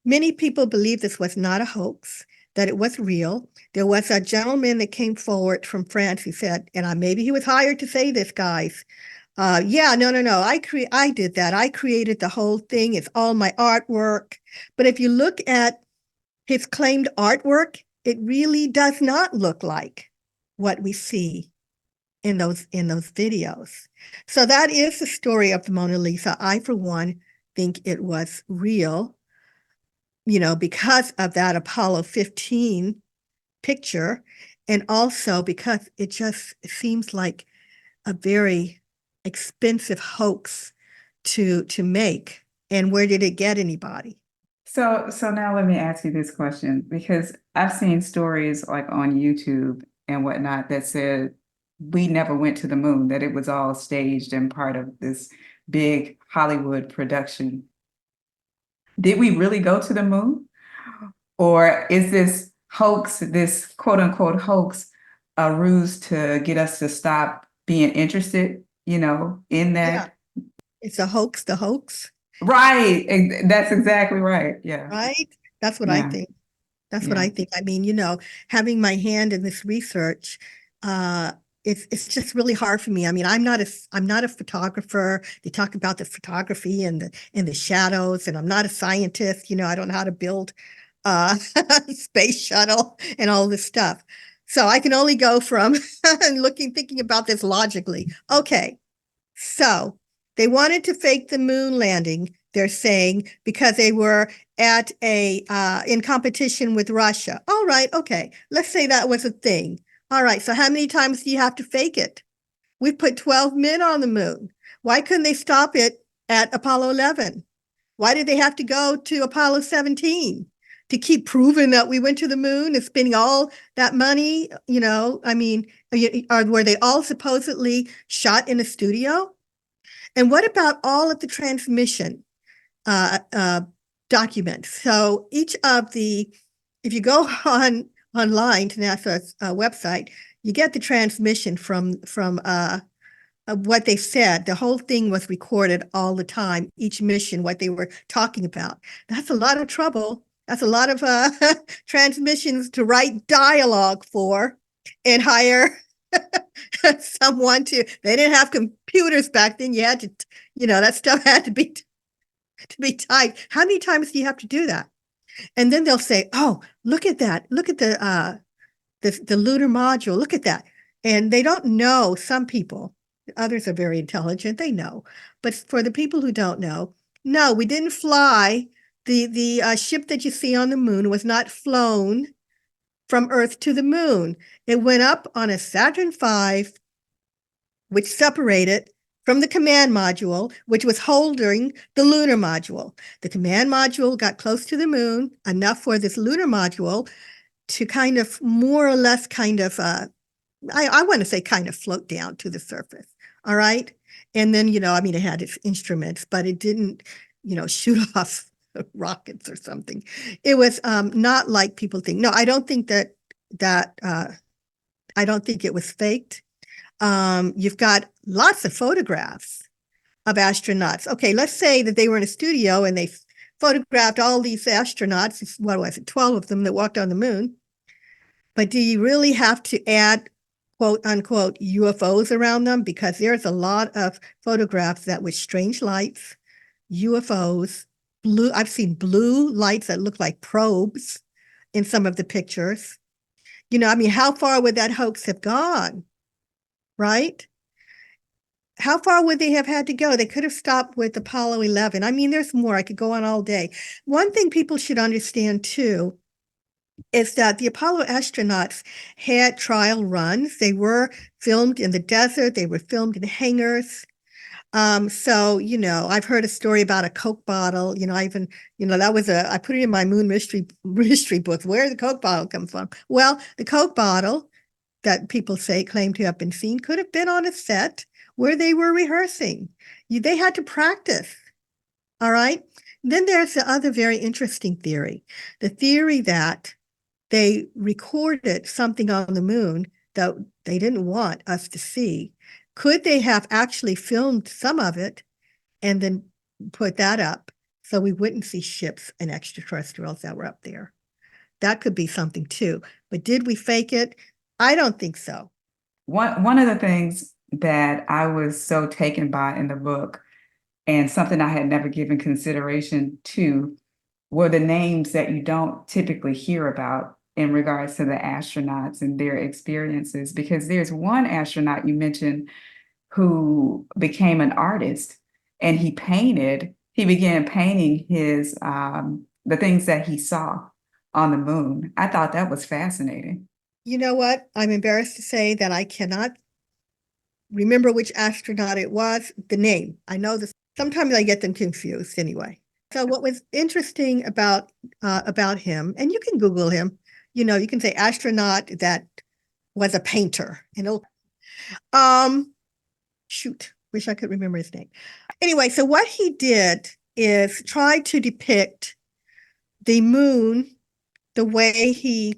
many people believe this was not a hoax, that it was real. There was a gentleman that came forward from France. He said, and maybe he was hired to say this, guys. No. I did that. I created the whole thing. It's all my artwork. But if you look at his claimed artwork, it really does not look like what we see in those videos. So that is the story of the Mona Lisa. I, for one, think it was real, because of that Apollo 15 picture, and also because it just seems like a very expensive hoax to make. And where did it get anybody? So now let me ask you this question, because I've seen stories like on YouTube and whatnot that said we never went to the moon, that it was all staged and part of this big Hollywood production. Did we really go to the moon? Or is this hoax, this quote unquote hoax, a ruse to get us to stop being interested, in that? Yeah. It's a hoax, the hoax. Right. That's exactly right. Yeah. Right? That's what I Yeah. think. That's what I think. Having my hand in this research, it's just really hard for me. I'm not a photographer. They talk about the photography and the shadows, and I'm not a scientist. I don't know how to build a space shuttle and all this stuff. So I can only go from thinking about this logically. Okay, so they wanted to fake the moon landing they're saying, because they were at in competition with Russia. All right, okay, let's say that was a thing. All right, so how many times do you have to fake it? We've put 12 men on the moon. Why couldn't they stop it at Apollo 11? Why did they have to go to Apollo 17 to keep proving that we went to the moon and spending all that money? I mean, were they all supposedly shot in a studio? And what about all of the transmission documents? So each of if you go online to NASA's website, you get the transmission from what they said. The whole thing was recorded all the time, each mission, what they were talking about. That's a lot of trouble. That's a lot of transmissions to write dialogue for and hire someone they didn't have computers back then. You had to, that stuff had to be typed. How many times do you have to do that? And then they'll say, oh, look at that. Look at the lunar module. Look at that. And they don't know, some people, others are very intelligent, they know. But for the people who don't know, no, we didn't fly. The ship that you see on the moon was not flown from Earth to the moon. It went up on a Saturn V, which separated from the command module, which was holding the lunar module. The command module got close to the moon, enough for this lunar module to kind of more or less I want to say kind of float down to the surface. All right. And then, it had its instruments, but it didn't, shoot off rockets or something. It was not like people think. No, I don't think I don't think it was faked. You've got lots of photographs of astronauts. Okay, let's say that they were in a studio and they photographed all these astronauts, what was it, 12 of them that walked on the moon. But do you really have to add, quote unquote, UFOs around them? Because there's a lot of photographs that with strange lights, UFOs, I've seen blue lights that look like probes in some of the pictures. How far would that hoax have gone? Right? How far would they have had to go? They could have stopped with Apollo 11. There's more. I could go on all day. One thing people should understand too is that the Apollo astronauts had trial runs. They were filmed in the desert. They were filmed in hangars. So, I've heard a story about a Coke bottle. I put it in my Moon mystery book. Where did the Coke bottle come from? Well, the Coke bottle that people claim to have been seen could have been on a set where they were rehearsing. They had to practice. All right. Then there's the other very interesting theory, the theory that they recorded something on the moon that they didn't want us to see. Could they have actually filmed some of it and then put that up so we wouldn't see ships and extraterrestrials that were up there? That could be something too. But did we fake it? I don't think so. One of the things that I was so taken by in the book, and something I had never given consideration to, were the names that you don't typically hear about in regards to the astronauts and their experiences. Because there's one astronaut you mentioned who became an artist, and he began painting his the things that he saw on the moon. I thought that was fascinating. You know what? I'm embarrassed to say that I cannot remember which astronaut it was, the name. I know this. Sometimes I get them confused anyway. So what was interesting about him, and you can Google him, you can say astronaut that was a painter. Shoot, wish I could remember his name. Anyway, so what he did is try to depict the moon the way he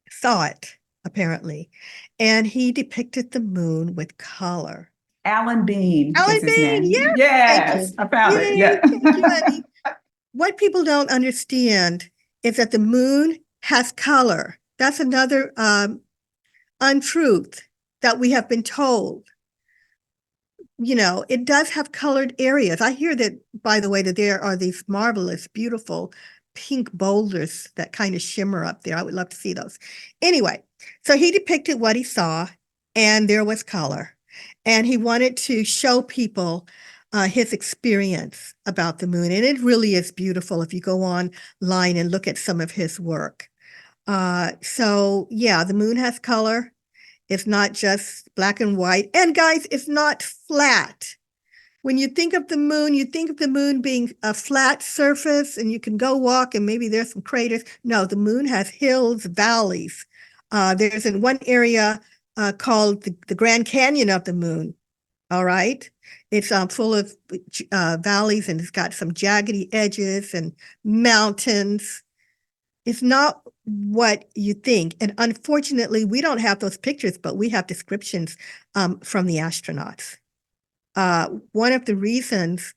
saw it, apparently. And he depicted the moon with color. Alan Bean is his name. Yes. Yes, I found it. Yeah. Thank you, honey. What people don't understand is that the moon has color. That's another untruth that we have been told. It does have colored areas. I hear that, by the way, that there are these marvelous, beautiful pink boulders that kind of shimmer up there. I would love to see those. Anyway, so he depicted what he saw, and there was color. And he wanted to show people his experience about the moon. And it really is beautiful if you go online and look at some of his work. So yeah, the moon has color. It's not just black and white. And guys, it's not flat. When you think of the moon, you think of the moon being a flat surface and you can go walk and maybe there's some craters. No, the moon has hills, valleys. There's in one area called the Grand Canyon of the moon. All right. It's full of valleys and it's got some jaggedy edges and mountains. It's not what you think. And unfortunately, we don't have those pictures, but we have descriptions from the astronauts. One of the reasons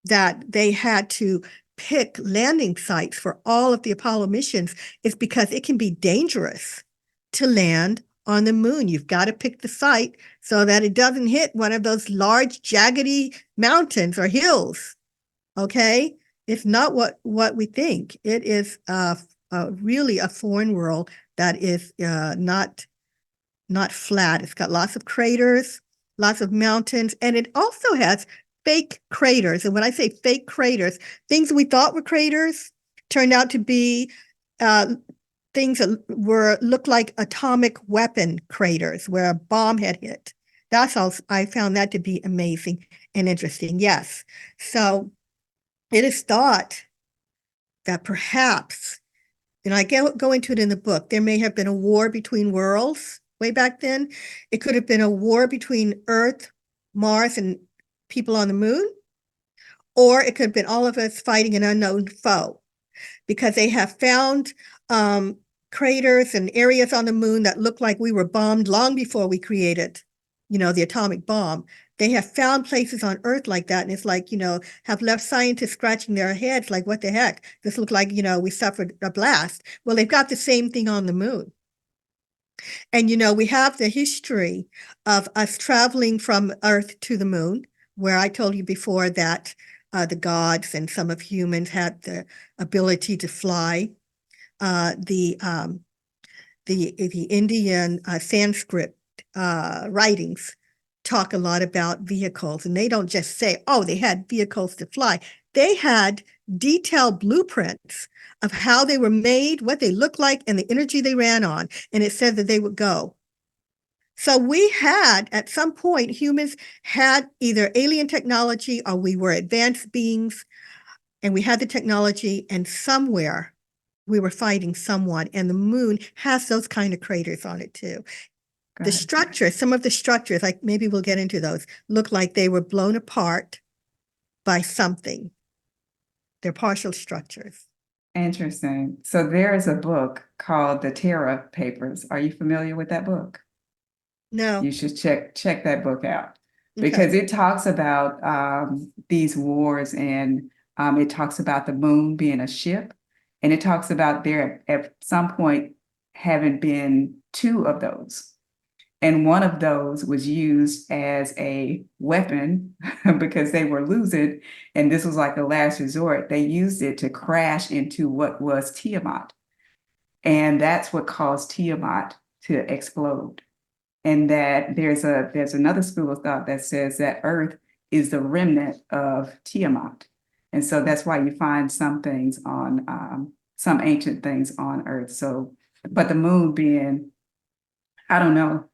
that they had to pick landing sites for all of the Apollo missions is because it can be dangerous to land on the moon. You've got to pick the site so that it doesn't hit one of those large jaggedy mountains or hills. Okay? It's not what we think. It is really a foreign world that is not flat. It's got lots of craters, lots of mountains, and it also has fake craters. And when I say fake craters, things we thought were craters turned out to be things that looked like atomic weapon craters where a bomb had hit. That's all. I found that to be amazing and interesting. Yes. So it is thought that perhaps, and I go into it in the book, there may have been a war between worlds way back then. It could have been a war between Earth, Mars, and people on the moon, or it could have been all of us fighting an unknown foe, because they have found craters and areas on the moon that look like we were bombed long before we created, the atomic bomb. They have found places on Earth like that, and it's like, have left scientists scratching their heads like, what the heck? This looked like, we suffered a blast. Well, they've got the same thing on the moon. And, we have the history of us traveling from Earth to the moon, where I told you before that the gods and some of humans had the ability to fly. The Indian Sanskrit writings talk a lot about vehicles, and they don't just say, oh, they had vehicles to fly. They had detailed blueprints of how they were made, what they looked like, and the energy they ran on, and it said that they would go. So we had, at some point, humans had either alien technology or we were advanced beings, and we had the technology, and somewhere we were fighting someone, and the moon has those kind of craters on it too. The structure, some of the structures, like maybe we'll get into those, look like they were blown apart by something. They're partial structures. Interesting. So there is a book called The Terra Papers. Are you familiar with that book? No. You should check that book out, Okay. because it talks about these wars, and it talks about the moon being a ship, and it talks about there at some point having been two of those. And one of those was used as a weapon because they were losing, and this was like a last resort. They used it to crash into what was Tiamat. And that's what caused Tiamat to explode. And that there's another school of thought that says that Earth is the remnant of Tiamat. And so that's why you find some things on some ancient things on Earth. So, but the moon being, I don't know,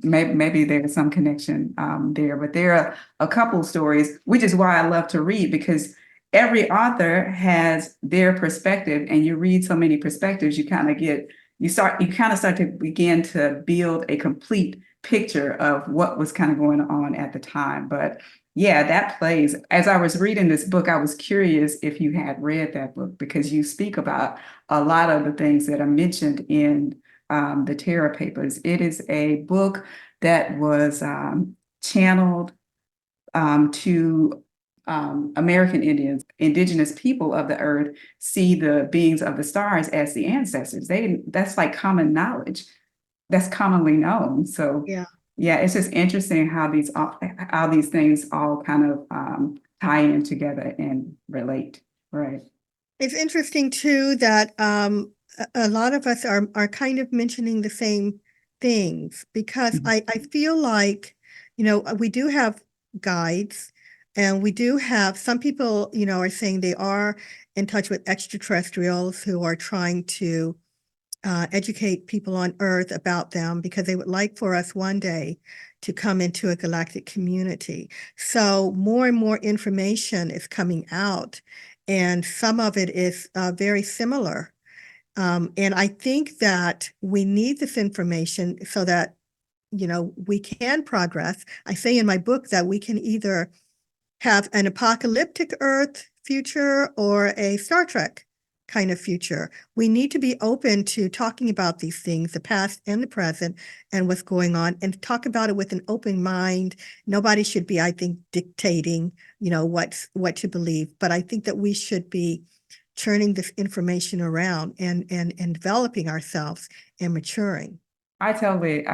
maybe there's some connection there, but there are a couple stories, which is why I love to read, because every author has their perspective, and you read so many perspectives, you kind of start to begin to build a complete picture of what was kind of going on at the time. But yeah, that plays. As I was reading this book, I was curious if you had read that book, because you speak about a lot of the things that are mentioned in the Terra Papers. It is a book that was channeled to American Indians, indigenous people of the earth, see the beings of the stars as the ancestors. That's like common knowledge. That's commonly known. So yeah, it's just interesting how these things all kind of tie in together and relate. Right. It's interesting too that a lot of us are kind of mentioning the same things, because I feel like, we do have guides. And we do have some people, are saying they are in touch with extraterrestrials who are trying to educate people on Earth about them because they would like for us one day to come into a galactic community. So more and more information is coming out, and some of it is very similar. And I think that we need this information so that, we can progress. I say in my book that we can either have an apocalyptic Earth future or a Star Trek kind of future. We need to be open to talking about these things, the past and the present, and what's going on, and talk about it with an open mind. Nobody should be, I think, dictating, what to believe. But I think that we should be turning this information around and developing ourselves and maturing. I totally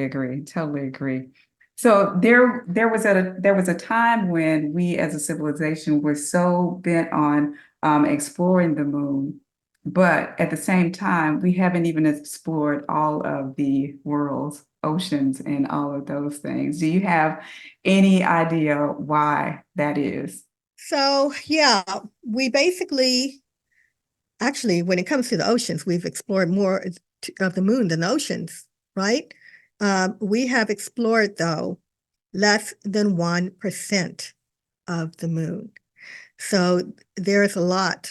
agree. Totally agree. So there was a time when we as a civilization were so bent on exploring the moon, but at the same time, we haven't even explored all of the world's oceans and all of those things. Do you have any idea why that is? So, yeah, we basically, actually, when it comes to the oceans, we've explored more of the moon than the oceans, right? We have explored, though, less than 1% of the moon. So there's a lot,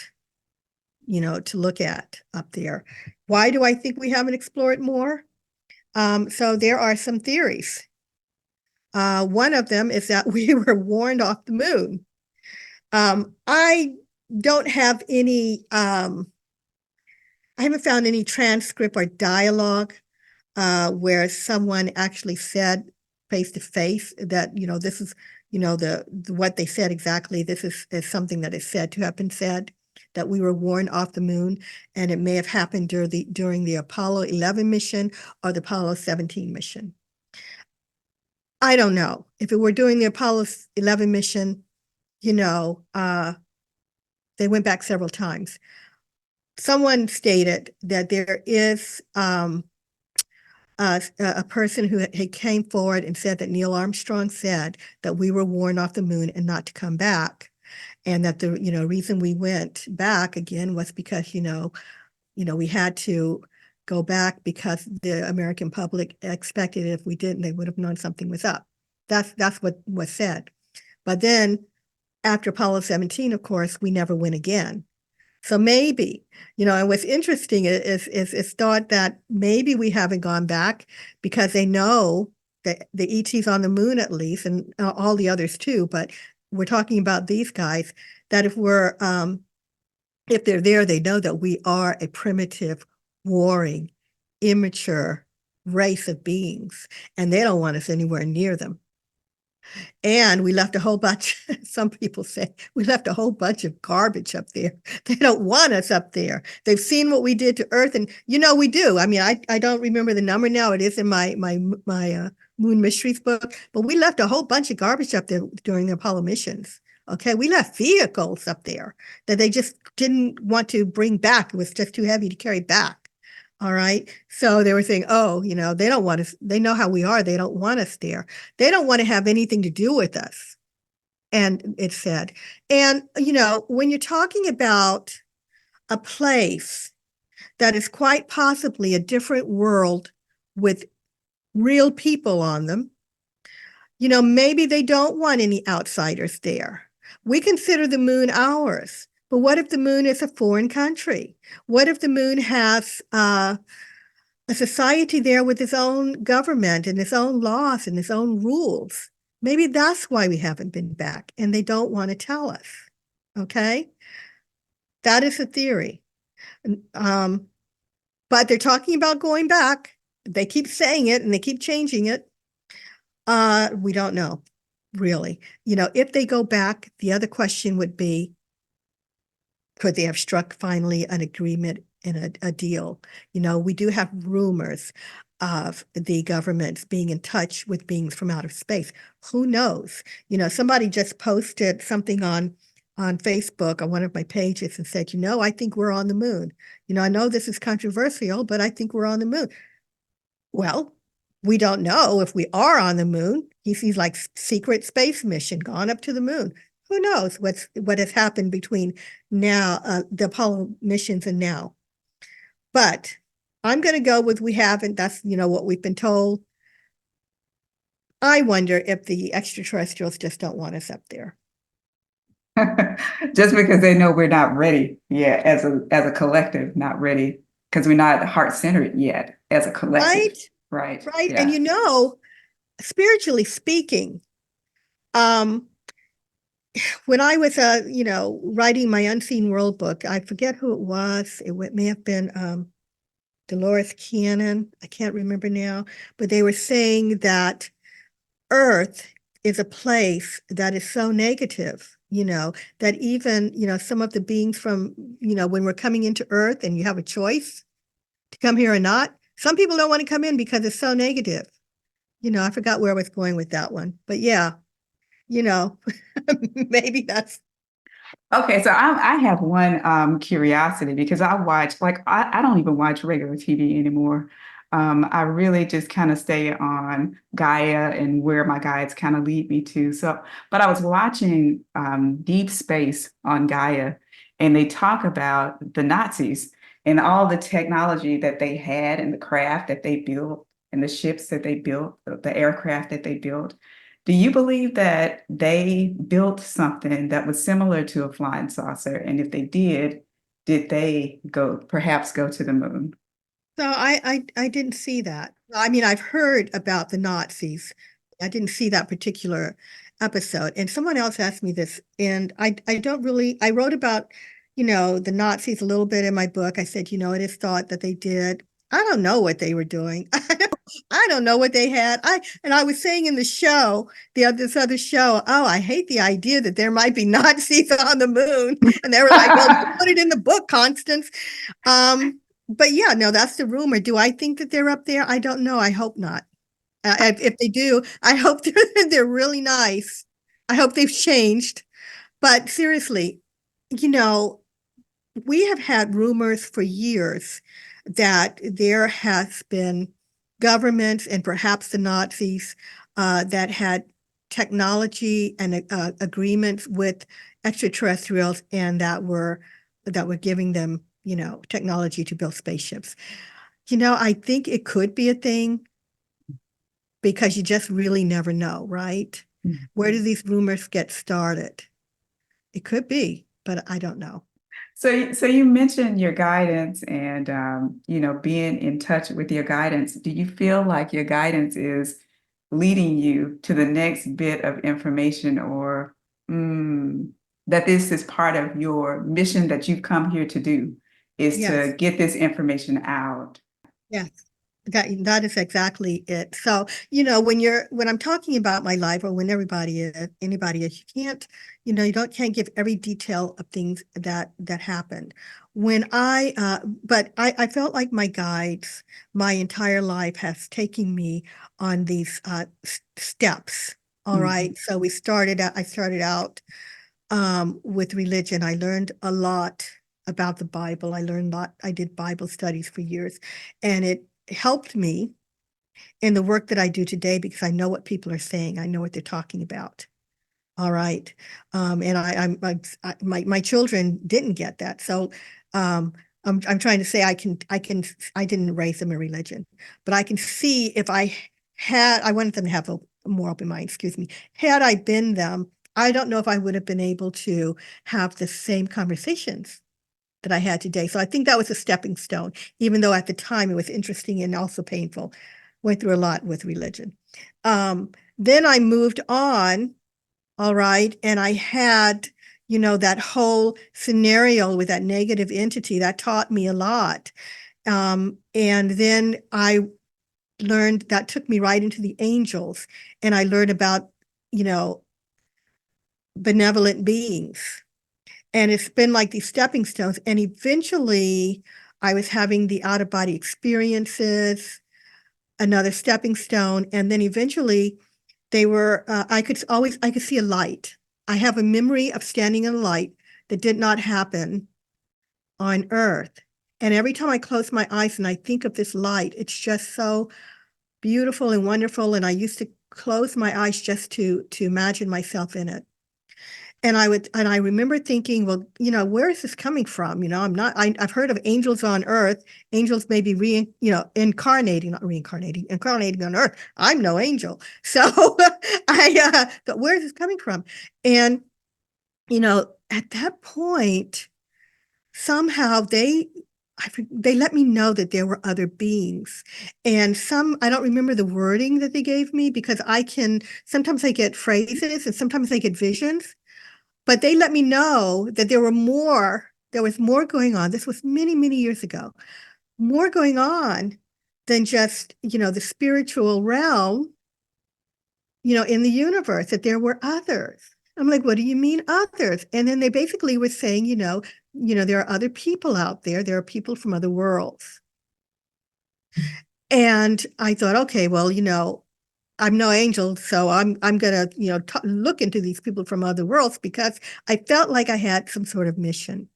to look at up there. Why do I think we haven't explored more? So there are some theories. One of them is that we were warned off the moon. I don't have any, I haven't found any transcript or dialogue where someone actually said face to face that, this is, the what they said exactly. This is something that is said to have been said, that we were warned off the moon, and it may have happened during the Apollo 11 mission or the Apollo 17 mission. I don't know. If it were during the Apollo 11 mission, they went back several times. Someone stated that there is a person who came forward and said that Neil Armstrong said that we were warned off the moon and not to come back. And that the, reason we went back again was because, we had to go back because the American public expected it. If we didn't, they would have known something was up. That's what was said. But then after Apollo 17, of course, we never went again. So maybe, and what's interesting is thought that maybe we haven't gone back because they know that the ETs on the moon, at least, and all the others too, but we're talking about these guys, that if they're there, they know that we are a primitive, warring, immature race of beings, and they don't want us anywhere near them. And we left a whole bunch, some people say, we left a whole bunch of garbage up there. They don't want us up there. They've seen what we did to Earth, and we do. I mean, I don't remember the number now. It is in my Moon Mysteries book, but we left a whole bunch of garbage up there during the Apollo missions. Okay, we left vehicles up there that they just didn't want to bring back. It was just too heavy to carry back. All right. So they were saying, oh, they don't want us. They know how we are. They don't want us there. They don't want to have anything to do with us. And it said, and, when you're talking about a place that is quite possibly a different world with real people on them, maybe they don't want any outsiders there. We consider the moon ours. But what if the moon is a foreign country? What if the moon has a society there with its own government and its own laws and its own rules? Maybe that's why we haven't been back, and they don't want to tell us. Okay? That is a theory. But they're talking about going back. They keep saying it and they keep changing it. We don't know, really. If they go back, the other question would be, could they have struck finally an agreement and a deal? We do have rumors of the governments being in touch with beings from outer space. Who knows? Somebody just posted something on Facebook on one of my pages and said, I think we're on the moon. I know this is controversial, but I think we're on the moon. Well, We don't know if we are on the moon. He sees like secret space mission gone up to the moon. Who knows what has happened between now, the Apollo missions and now. But I'm going to go with we haven't. That's, what we've been told. I wonder if the extraterrestrials just don't want us up there. Just because they know we're not ready yet as a collective, not ready because we're not heart-centered yet as a collective. Right? Right. And Yeah. spiritually speaking, when I was, writing my Unseen World book, I forget who it was. It may have been Dolores Cannon. I can't remember now, but they were saying that Earth is a place that is so negative, that even, some of the beings from, when we're coming into Earth and you have a choice to come here or not, some people don't want to come in because it's so negative. I forgot where I was going with that one, but yeah, maybe that's. Okay, so I have one curiosity because I watch I don't even watch regular TV anymore. I really just kind of stay on Gaia and where my guides kind of lead me to. So, but I was watching Deep Space on Gaia, and they talk about the Nazis and all the technology that they had and the craft that they built and the ships that they built, the aircraft that they built. Do you believe that they built something that was similar to a flying saucer? And if they did they perhaps go to the moon? So I didn't see that. I mean, I've heard about the Nazis. I didn't see that particular episode. And someone else asked me this, and I don't really, I wrote about, the Nazis a little bit in my book. I said, it is thought that they did. I don't know what they were doing. I don't know what they had. I was saying in the show, this other show, oh, I hate the idea that there might be Nazis on the moon. And they were like, well, you put it in the book, Constance. But yeah, no, that's the rumor. Do I think that they're up there? I don't know. I hope not. If they do, I hope they're really nice. I hope they've changed. But seriously, you know, we have had rumors for years that there has been governments and perhaps the Nazis that had technology and agreements with extraterrestrials and that were giving them, technology to build spaceships. I think it could be a thing because you just really never know, right? Where do these rumors get started? It could be, but I don't know. So you mentioned your guidance and being in touch with your guidance. Do you feel like your guidance is leading you to the next bit of information or that this is part of your mission that you've come here to do is Yes. to get this information out? Yes, that is exactly it. So, when I'm talking about my life or when anybody is, you can't, can't give every detail of things that happened. But I felt like my guides, my entire life has taken me on these steps. All right. So I started out with religion. I learned a lot about the Bible. I learned a lot. I did Bible studies for years, and it helped me in the work that I do today because I know what people are saying. I know what they're talking about. All right, and my children didn't get that, so I'm trying to say I didn't raise them in religion, but I can see if I wanted them to have a more open mind. Excuse me. Had I been them, I don't know if I would have been able to have the same conversations that I had today. So I think that was a stepping stone, even though at the time it was interesting and also painful. Went through a lot with religion. Then I moved on, all right, and I had, that whole scenario with that negative entity that taught me a lot. And then I learned that took me right into the angels, and I learned about, you know, benevolent beings. And it's been like these stepping stones. And eventually I was having the out of body experiences, another stepping stone. And then eventually I could see a light. I have a memory of standing in a light that did not happen on Earth. And every time I close my eyes and I think of this light, it's just so beautiful and wonderful. And I used to close my eyes just to imagine myself in it. And I remember thinking, well, where is this coming from? I've heard of angels on earth. Angels may be incarnating, not reincarnating, incarnating on earth. I'm no angel. So I thought, where is this coming from? And, at that point, somehow they let me know that there were other beings. And I don't remember the wording that they gave me, because sometimes I get phrases and sometimes I get visions. But they let me know that there was more going on. This was many, many years ago. More going on than just, the spiritual realm, in the universe, that there were others. I'm like, what do you mean others? And then they basically were saying, there are other people out there. There are people from other worlds. And I thought, okay, well, I'm no angel, so I'm gonna look into these people from other worlds, because I felt like I had some sort of mission.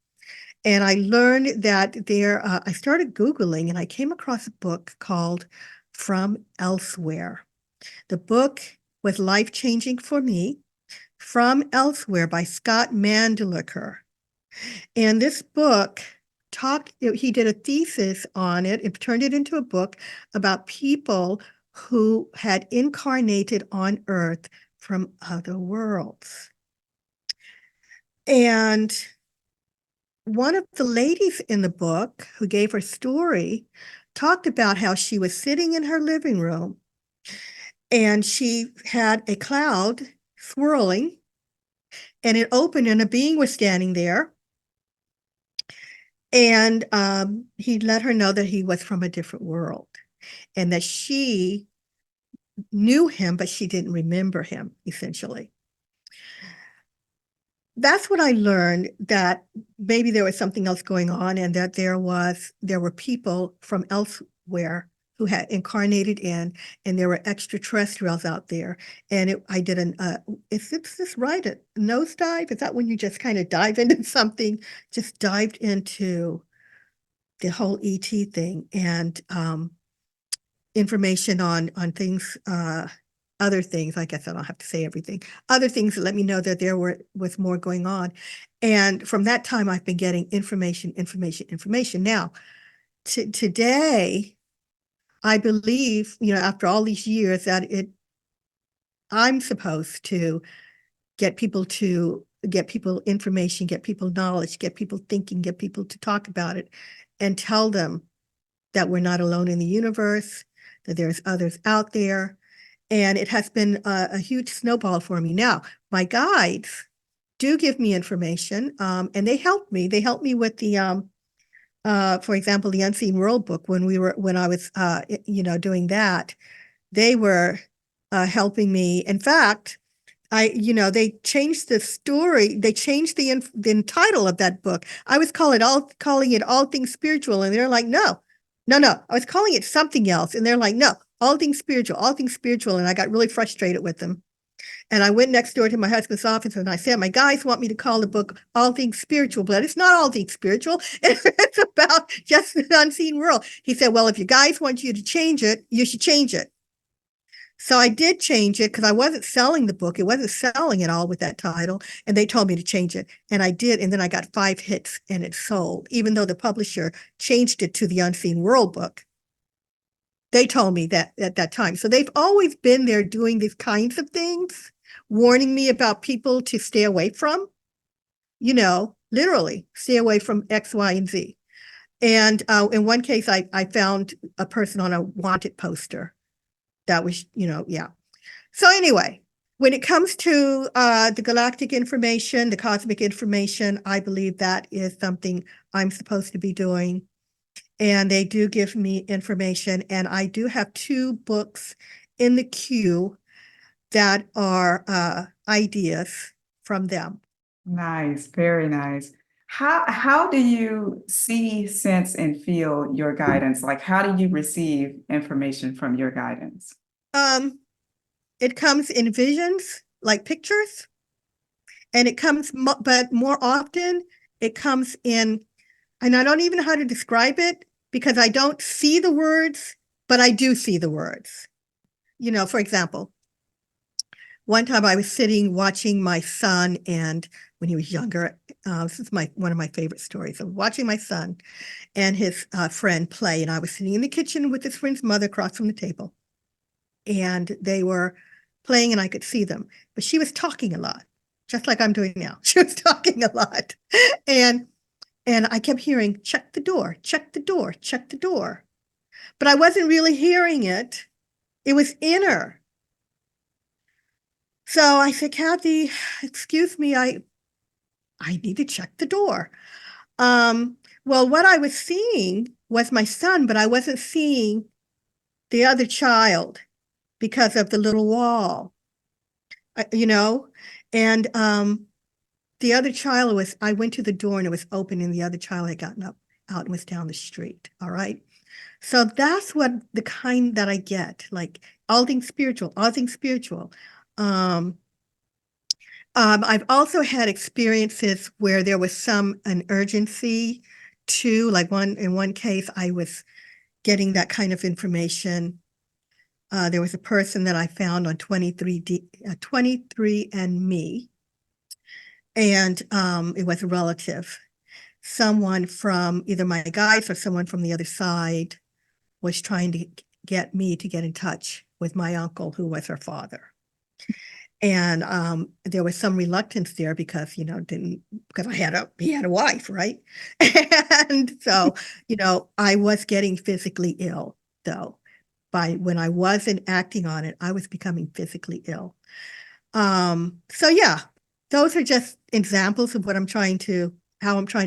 And I learned that I started Googling, and I came across a book called From Elsewhere. The book was life-changing for me. From Elsewhere by Scott Mandeliker. And this book he did a thesis on it and turned it into a book about people who had incarnated on Earth from other worlds. And one of the ladies in the book who gave her story talked about how she was sitting in her living room and she had a cloud swirling, and it opened and a being was standing there. And he let her know that he was from a different world and that she knew him, but she didn't remember him, essentially. That's when I learned that maybe there was something else going on, and that there were people from elsewhere who had incarnated in, and there were extraterrestrials out there. And I did is this right? A nosedive? Is that when you just kind of dive into something? Just dived into the whole ET thing, and information on things, other things. I guess I don't have to say everything. Other things that let me know that there was more going on. And from that time, I've been getting information. Now, today, I believe, after all these years, that I'm supposed to get people information, get people knowledge, get people thinking, get people to talk about it, and tell them that we're not alone in the universe, that there's others out there. And it has been a huge snowball for me. Now, my guides do give me information, and they help me. They help me with the, for example, the Unseen World book. When I was, doing that, they were helping me. In fact, they changed the story. They changed the title of that book. I was calling it All Things Spiritual, and they're like, no. I was calling it something else, and they're like, no, All Things Spiritual, All Things Spiritual. And I got really frustrated with them. And I went next door to my husband's office, and I said, my guys want me to call the book All Things Spiritual, but it's not All Things Spiritual. It's about just the unseen world. He said, well, if your guys want you to change it, you should change it. So I did change it, because I wasn't selling the book. It wasn't selling at all with that title. And they told me to change it. And I did. And then I got 5 hits and it sold, even though the publisher changed it to the Unseen World book. They told me that at that time. So they've always been there doing these kinds of things, warning me about people to stay away from, literally stay away from X, Y, and Z. And in one case, I found a person on a wanted poster. That was, yeah. So anyway, when it comes to the galactic information, the cosmic information, I believe that is something I'm supposed to be doing. And they do give me information. And I do have 2 books in the queue that are ideas from them. Nice, very nice. How do you see, sense, and feel your guidance? Like, how do you receive information from your guidance? It comes in visions, like pictures, and it comes, but more often it comes in, and I don't even know how to describe it, because I don't see the words, but I do see the words. For example, one time I was sitting watching my son, and when he was younger, this is one of my favorite stories of watching my son and his friend play. And I was sitting in the kitchen with his friend's mother across from the table. And they were playing and I could see them. But she was talking a lot, just like I'm doing now. She was talking a lot. And I kept hearing, check the door, check the door, check the door. But I wasn't really hearing it. It was inner. So I said, Kathy, excuse me, I need to check the door. Well, what I was seeing was my son, but I wasn't seeing the other child because of the little wall, and the other child I went to the door and it was open and the other child had gotten out and was down the street. All right. So that's what the kind that I get, like all things spiritual, all things spiritual. I've also had experiences where there was an urgency too, like in one case, I was getting that kind of information. There was a person that I found on 23andMe, and it was a relative. Someone from either my guides or someone from the other side was trying to get me to get in touch with my uncle, who was her father. And there was some reluctance there because, because he had a wife, right? And so, I was getting physically ill, though. When I wasn't acting on it, I was becoming physically ill. So yeah, those are just examples of how I'm trying to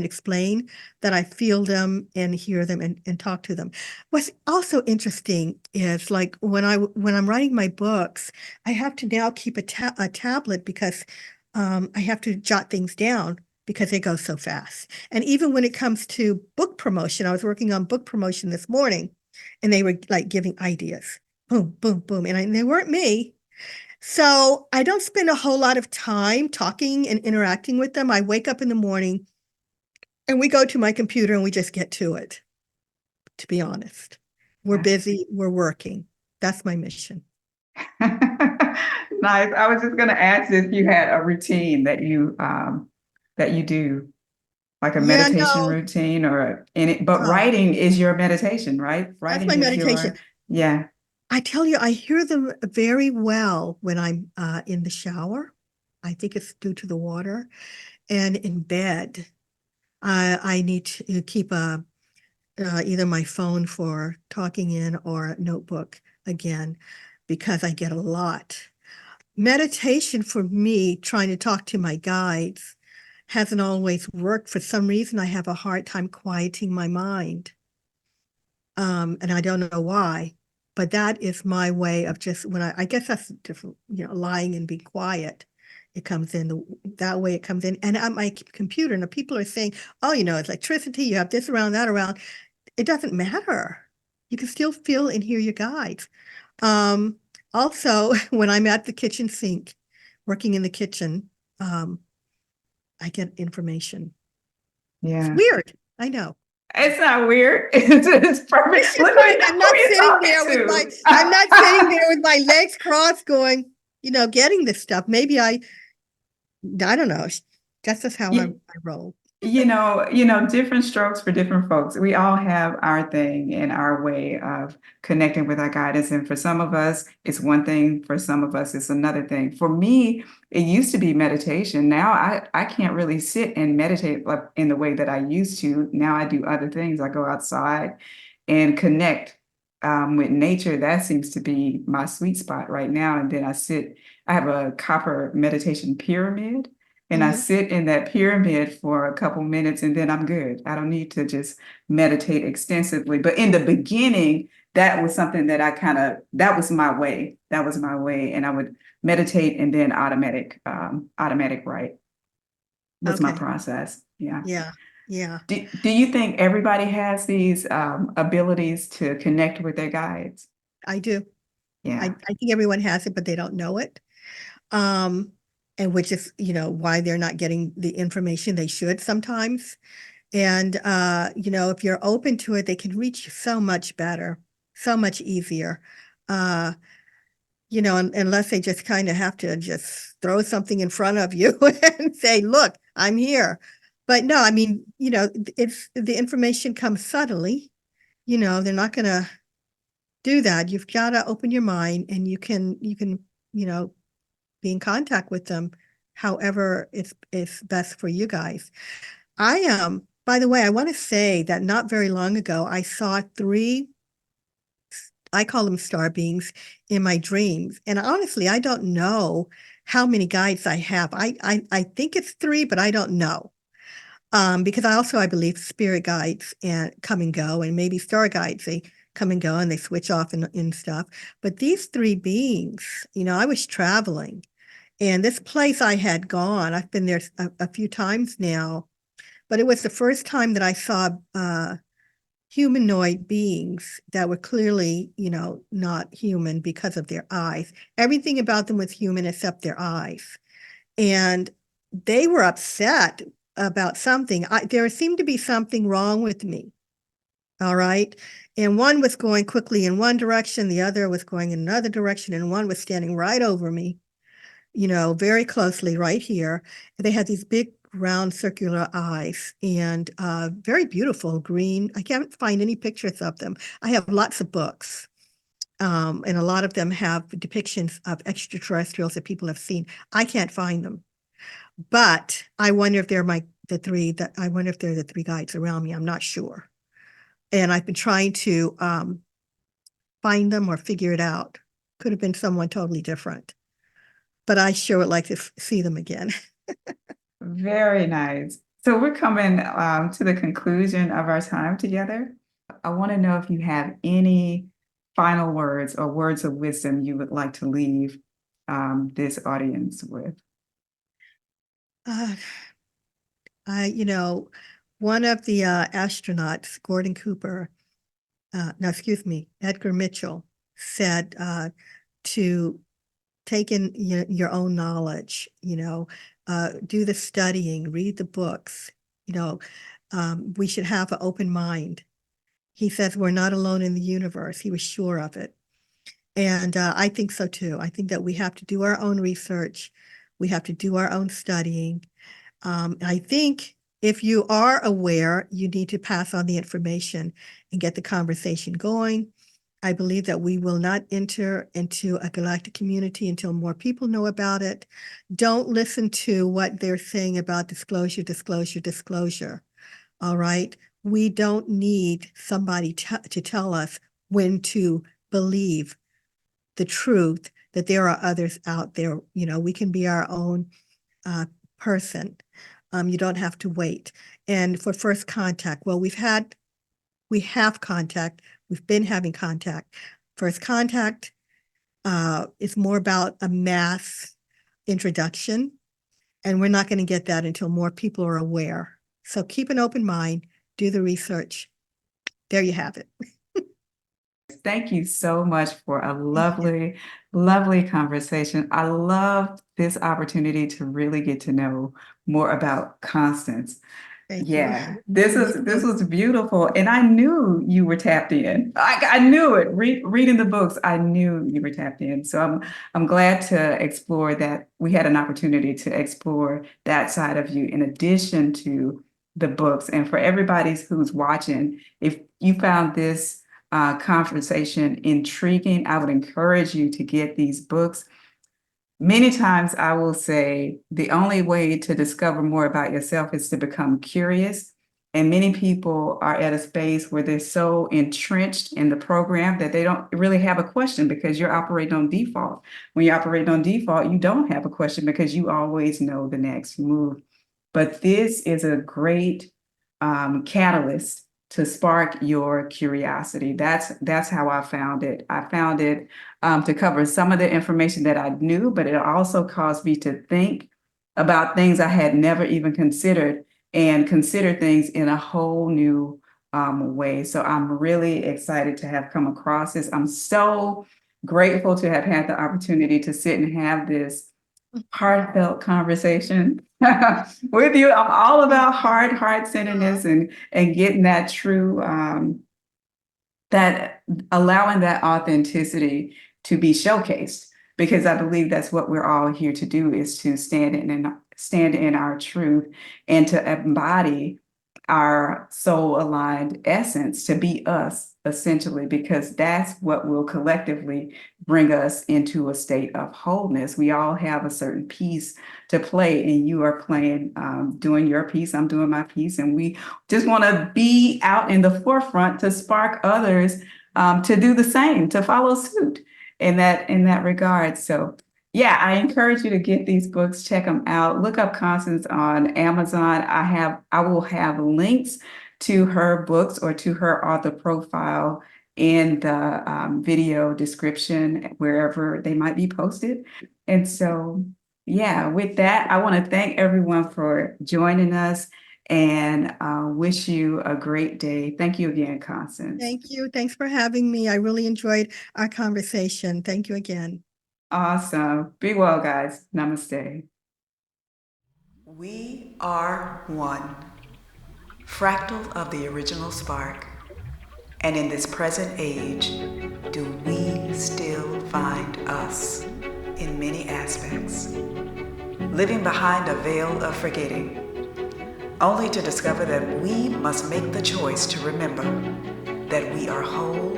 explain that I feel them and hear them and talk to them. What's also interesting is like when I'm writing my books, I have to now keep a tablet because I have to jot things down because they go so fast. And even when it comes to book promotion, I was working on book promotion this morning and they were like giving ideas, boom, boom, boom. And they weren't me. So I don't spend a whole lot of time talking and interacting with them. I wake up in the morning and we go to my computer and we just get to it, to be honest. We're busy, we're working. That's my mission. Nice. I was just going to ask if you had a routine that you do, like a meditation routine but writing is your meditation, right? Writing that's my meditation. Yeah. I tell you, I hear them very well when I'm in the shower. I think it's due to the water. And in bed, I need to keep either my phone for talking in or a notebook again, because I get a lot. Meditation for me, trying to talk to my guides, hasn't always worked. For some reason, I have a hard time quieting my mind. And I don't know why, but that is my way of just I guess that's different, lying and being quiet. It comes in that way it comes in. And at my computer, and the people are saying, oh, it's electricity, you have this around, that around. It doesn't matter. You can still feel and hear your guides. Also, when I'm at the kitchen sink, working in the kitchen, I get information. Yeah. It's weird. I know. It's not weird. It's perfect. Look, I'm not sitting there with my legs crossed going, getting this stuff. Maybe I don't know. That's just how I roll. Different strokes for different folks. We all have our thing and our way of connecting with our guidance. And for some of us, it's one thing. For some of us, it's another thing. For me, it used to be meditation. Now I can't really sit and meditate like in the way that I used to. Now I do other things. I go outside and connect with nature. That seems to be my sweet spot right now. And then I have a copper meditation pyramid. And I sit in that pyramid for a couple minutes and then I'm good. I don't need to just meditate extensively. But in the beginning, that was something that that was my way. That was my way. And I would meditate and then automatic write was my process. Yeah. Yeah. Yeah. Do you think everybody has these abilities to connect with their guides? I do. Yeah. I think everyone has it, but they don't know it. And which is, why they're not getting the information they should sometimes. And, if you're open to it, they can reach you so much better, so much easier. unless they just kind of have to just throw something in front of you and say, look, I'm here. But no, I mean, it's the information comes subtly, they're not going to do that. You've got to open your mind, and you can, be in contact with them however it's best for you guys. By the way, I want to say that not very long ago, I saw three, I call them star beings, in my dreams. And honestly, I don't know how many guides I have. I think it's three, but I don't know. Because I believe spirit guides and come and go, and maybe star guides, they come and go and they switch off and stuff. But these three beings, I was traveling, and this place I had gone, I've been there a few times now, but it was the first time that I saw humanoid beings that were clearly, not human because of their eyes. Everything about them was human except their eyes. And they were upset about something. There seemed to be something wrong with me. All right. And one was going quickly in one direction, the other was going in another direction, and one was standing right over me, very closely right here. They had these big round circular eyes, and very beautiful green. I can't find any pictures of them. I have lots of books. And a lot of them have depictions of extraterrestrials that people have seen. I can't find them. But I wonder if they're I wonder if they're the three guides around me. I'm not sure. And I've been trying to find them or figure it out. Could have been someone totally different. But I sure would like to see them again. Very nice. So we're coming to the conclusion of our time together. I want to know if you have any final words or words of wisdom you would like to leave this audience with. One of the astronauts, Gordon Cooper, no, excuse me, Edgar Mitchell, said to take in your own knowledge, do the studying, read the books, we should have an open mind. He says we're not alone in the universe. He was sure of it. And I think so too. I think that we have to do our own research. We have to do our own studying. I think if you are aware, you need to pass on the information and get the conversation going. I believe that we will not enter into a galactic community until more people know about it. Don't listen to what they're saying about disclosure, disclosure, disclosure. All right. We don't need somebody to tell us when to believe the truth, that there are others out there. We can be our own person. You don't have to wait. And for first contact, well, we have contact. We've been having contact. First contact is more about a mass introduction, and we're not going to get that until more people are aware. So keep an open mind, do the research. There you have it. Thank you so much for a lovely, lovely conversation. I love this opportunity to really get to know more about Constance. Thank you. This was beautiful, and I knew you were tapped in. I knew it. Reading the books, I knew you were tapped in. So I'm glad to explore that. We had an opportunity to explore that side of you in addition to the books. And for everybody who's watching, if you found this conversation intriguing, I would encourage you to get these books. Many times I will say the only way to discover more about yourself is to become curious. And many people are at a space where they're so entrenched in the program that they don't really have a question because you're operating on default. When you're operating on default, you don't have a question because you always know the next move. But this is a great catalyst to spark your curiosity. That's how I found it. I found it to cover some of the information that I knew, but it also caused me to think about things I had never even considered and consider things in a whole new way. So I'm really excited to have come across this. I'm so grateful to have had the opportunity to sit and have this heartfelt conversation with you. I'm all about heart-centeredness and getting that true, that allowing that authenticity to be showcased. because I believe that's what we're all here to do, is to stand in our truth and to embody our soul aligned essence, to be us essentially, because that's what will collectively bring us into a state of wholeness. We all have a certain piece to play, and you are playing, doing your piece, I'm doing my piece, and we just want to be out in the forefront to spark others to do the same, to follow suit in that regard. So yeah, I encourage you to get these books, check them out. Look up Constance on Amazon. I will have links to her books or to her author profile in the video description, wherever they might be posted. And so, yeah, with that, I want to thank everyone for joining us and wish you a great day. Thank you again, Constance. Thank you. Thanks for having me. I really enjoyed our conversation. Thank you again. Awesome. Be well, guys. Namaste. We are one, fractal of the original spark. And in this present age, do we still find us in many aspects, living behind a veil of forgetting, only to discover that we must make the choice to remember that we are whole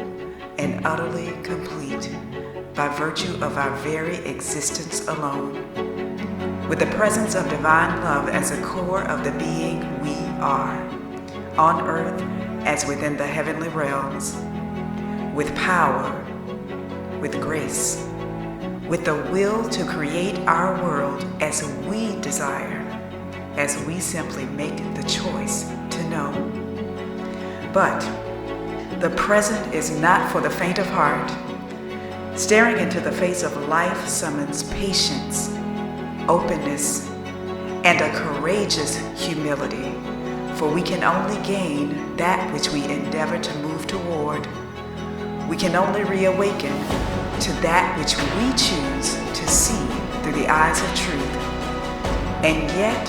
and utterly complete by virtue of our very existence alone, with the presence of divine love as a core of the being we are, on earth as within the heavenly realms, with power, with grace, with the will to create our world as we desire, as we simply make the choice to know. But the present is not for the faint of heart. Staring into the face of life summons patience, openness, and a courageous humility, for we can only gain that which we endeavor to move toward. We can only reawaken to that which we choose to see through the eyes of truth. And yet,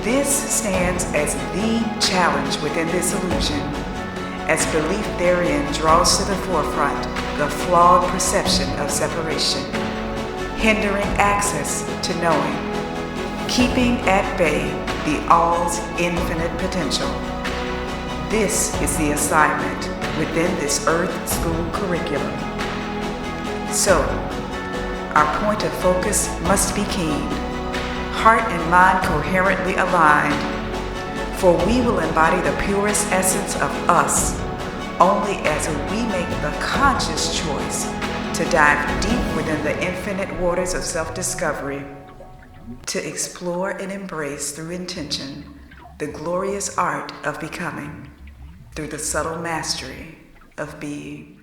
this stands as the challenge within this illusion, as belief therein draws to the forefront the flawed perception of separation, hindering access to knowing, keeping at bay the all's infinite potential. This is the assignment within this Earth School curriculum. So, our point of focus must be keen, heart and mind coherently aligned, for we will embody the purest essence of us only as we make the conscious choice to dive deep within the infinite waters of self-discovery, to explore and embrace through intention the glorious art of becoming through the subtle mastery of being.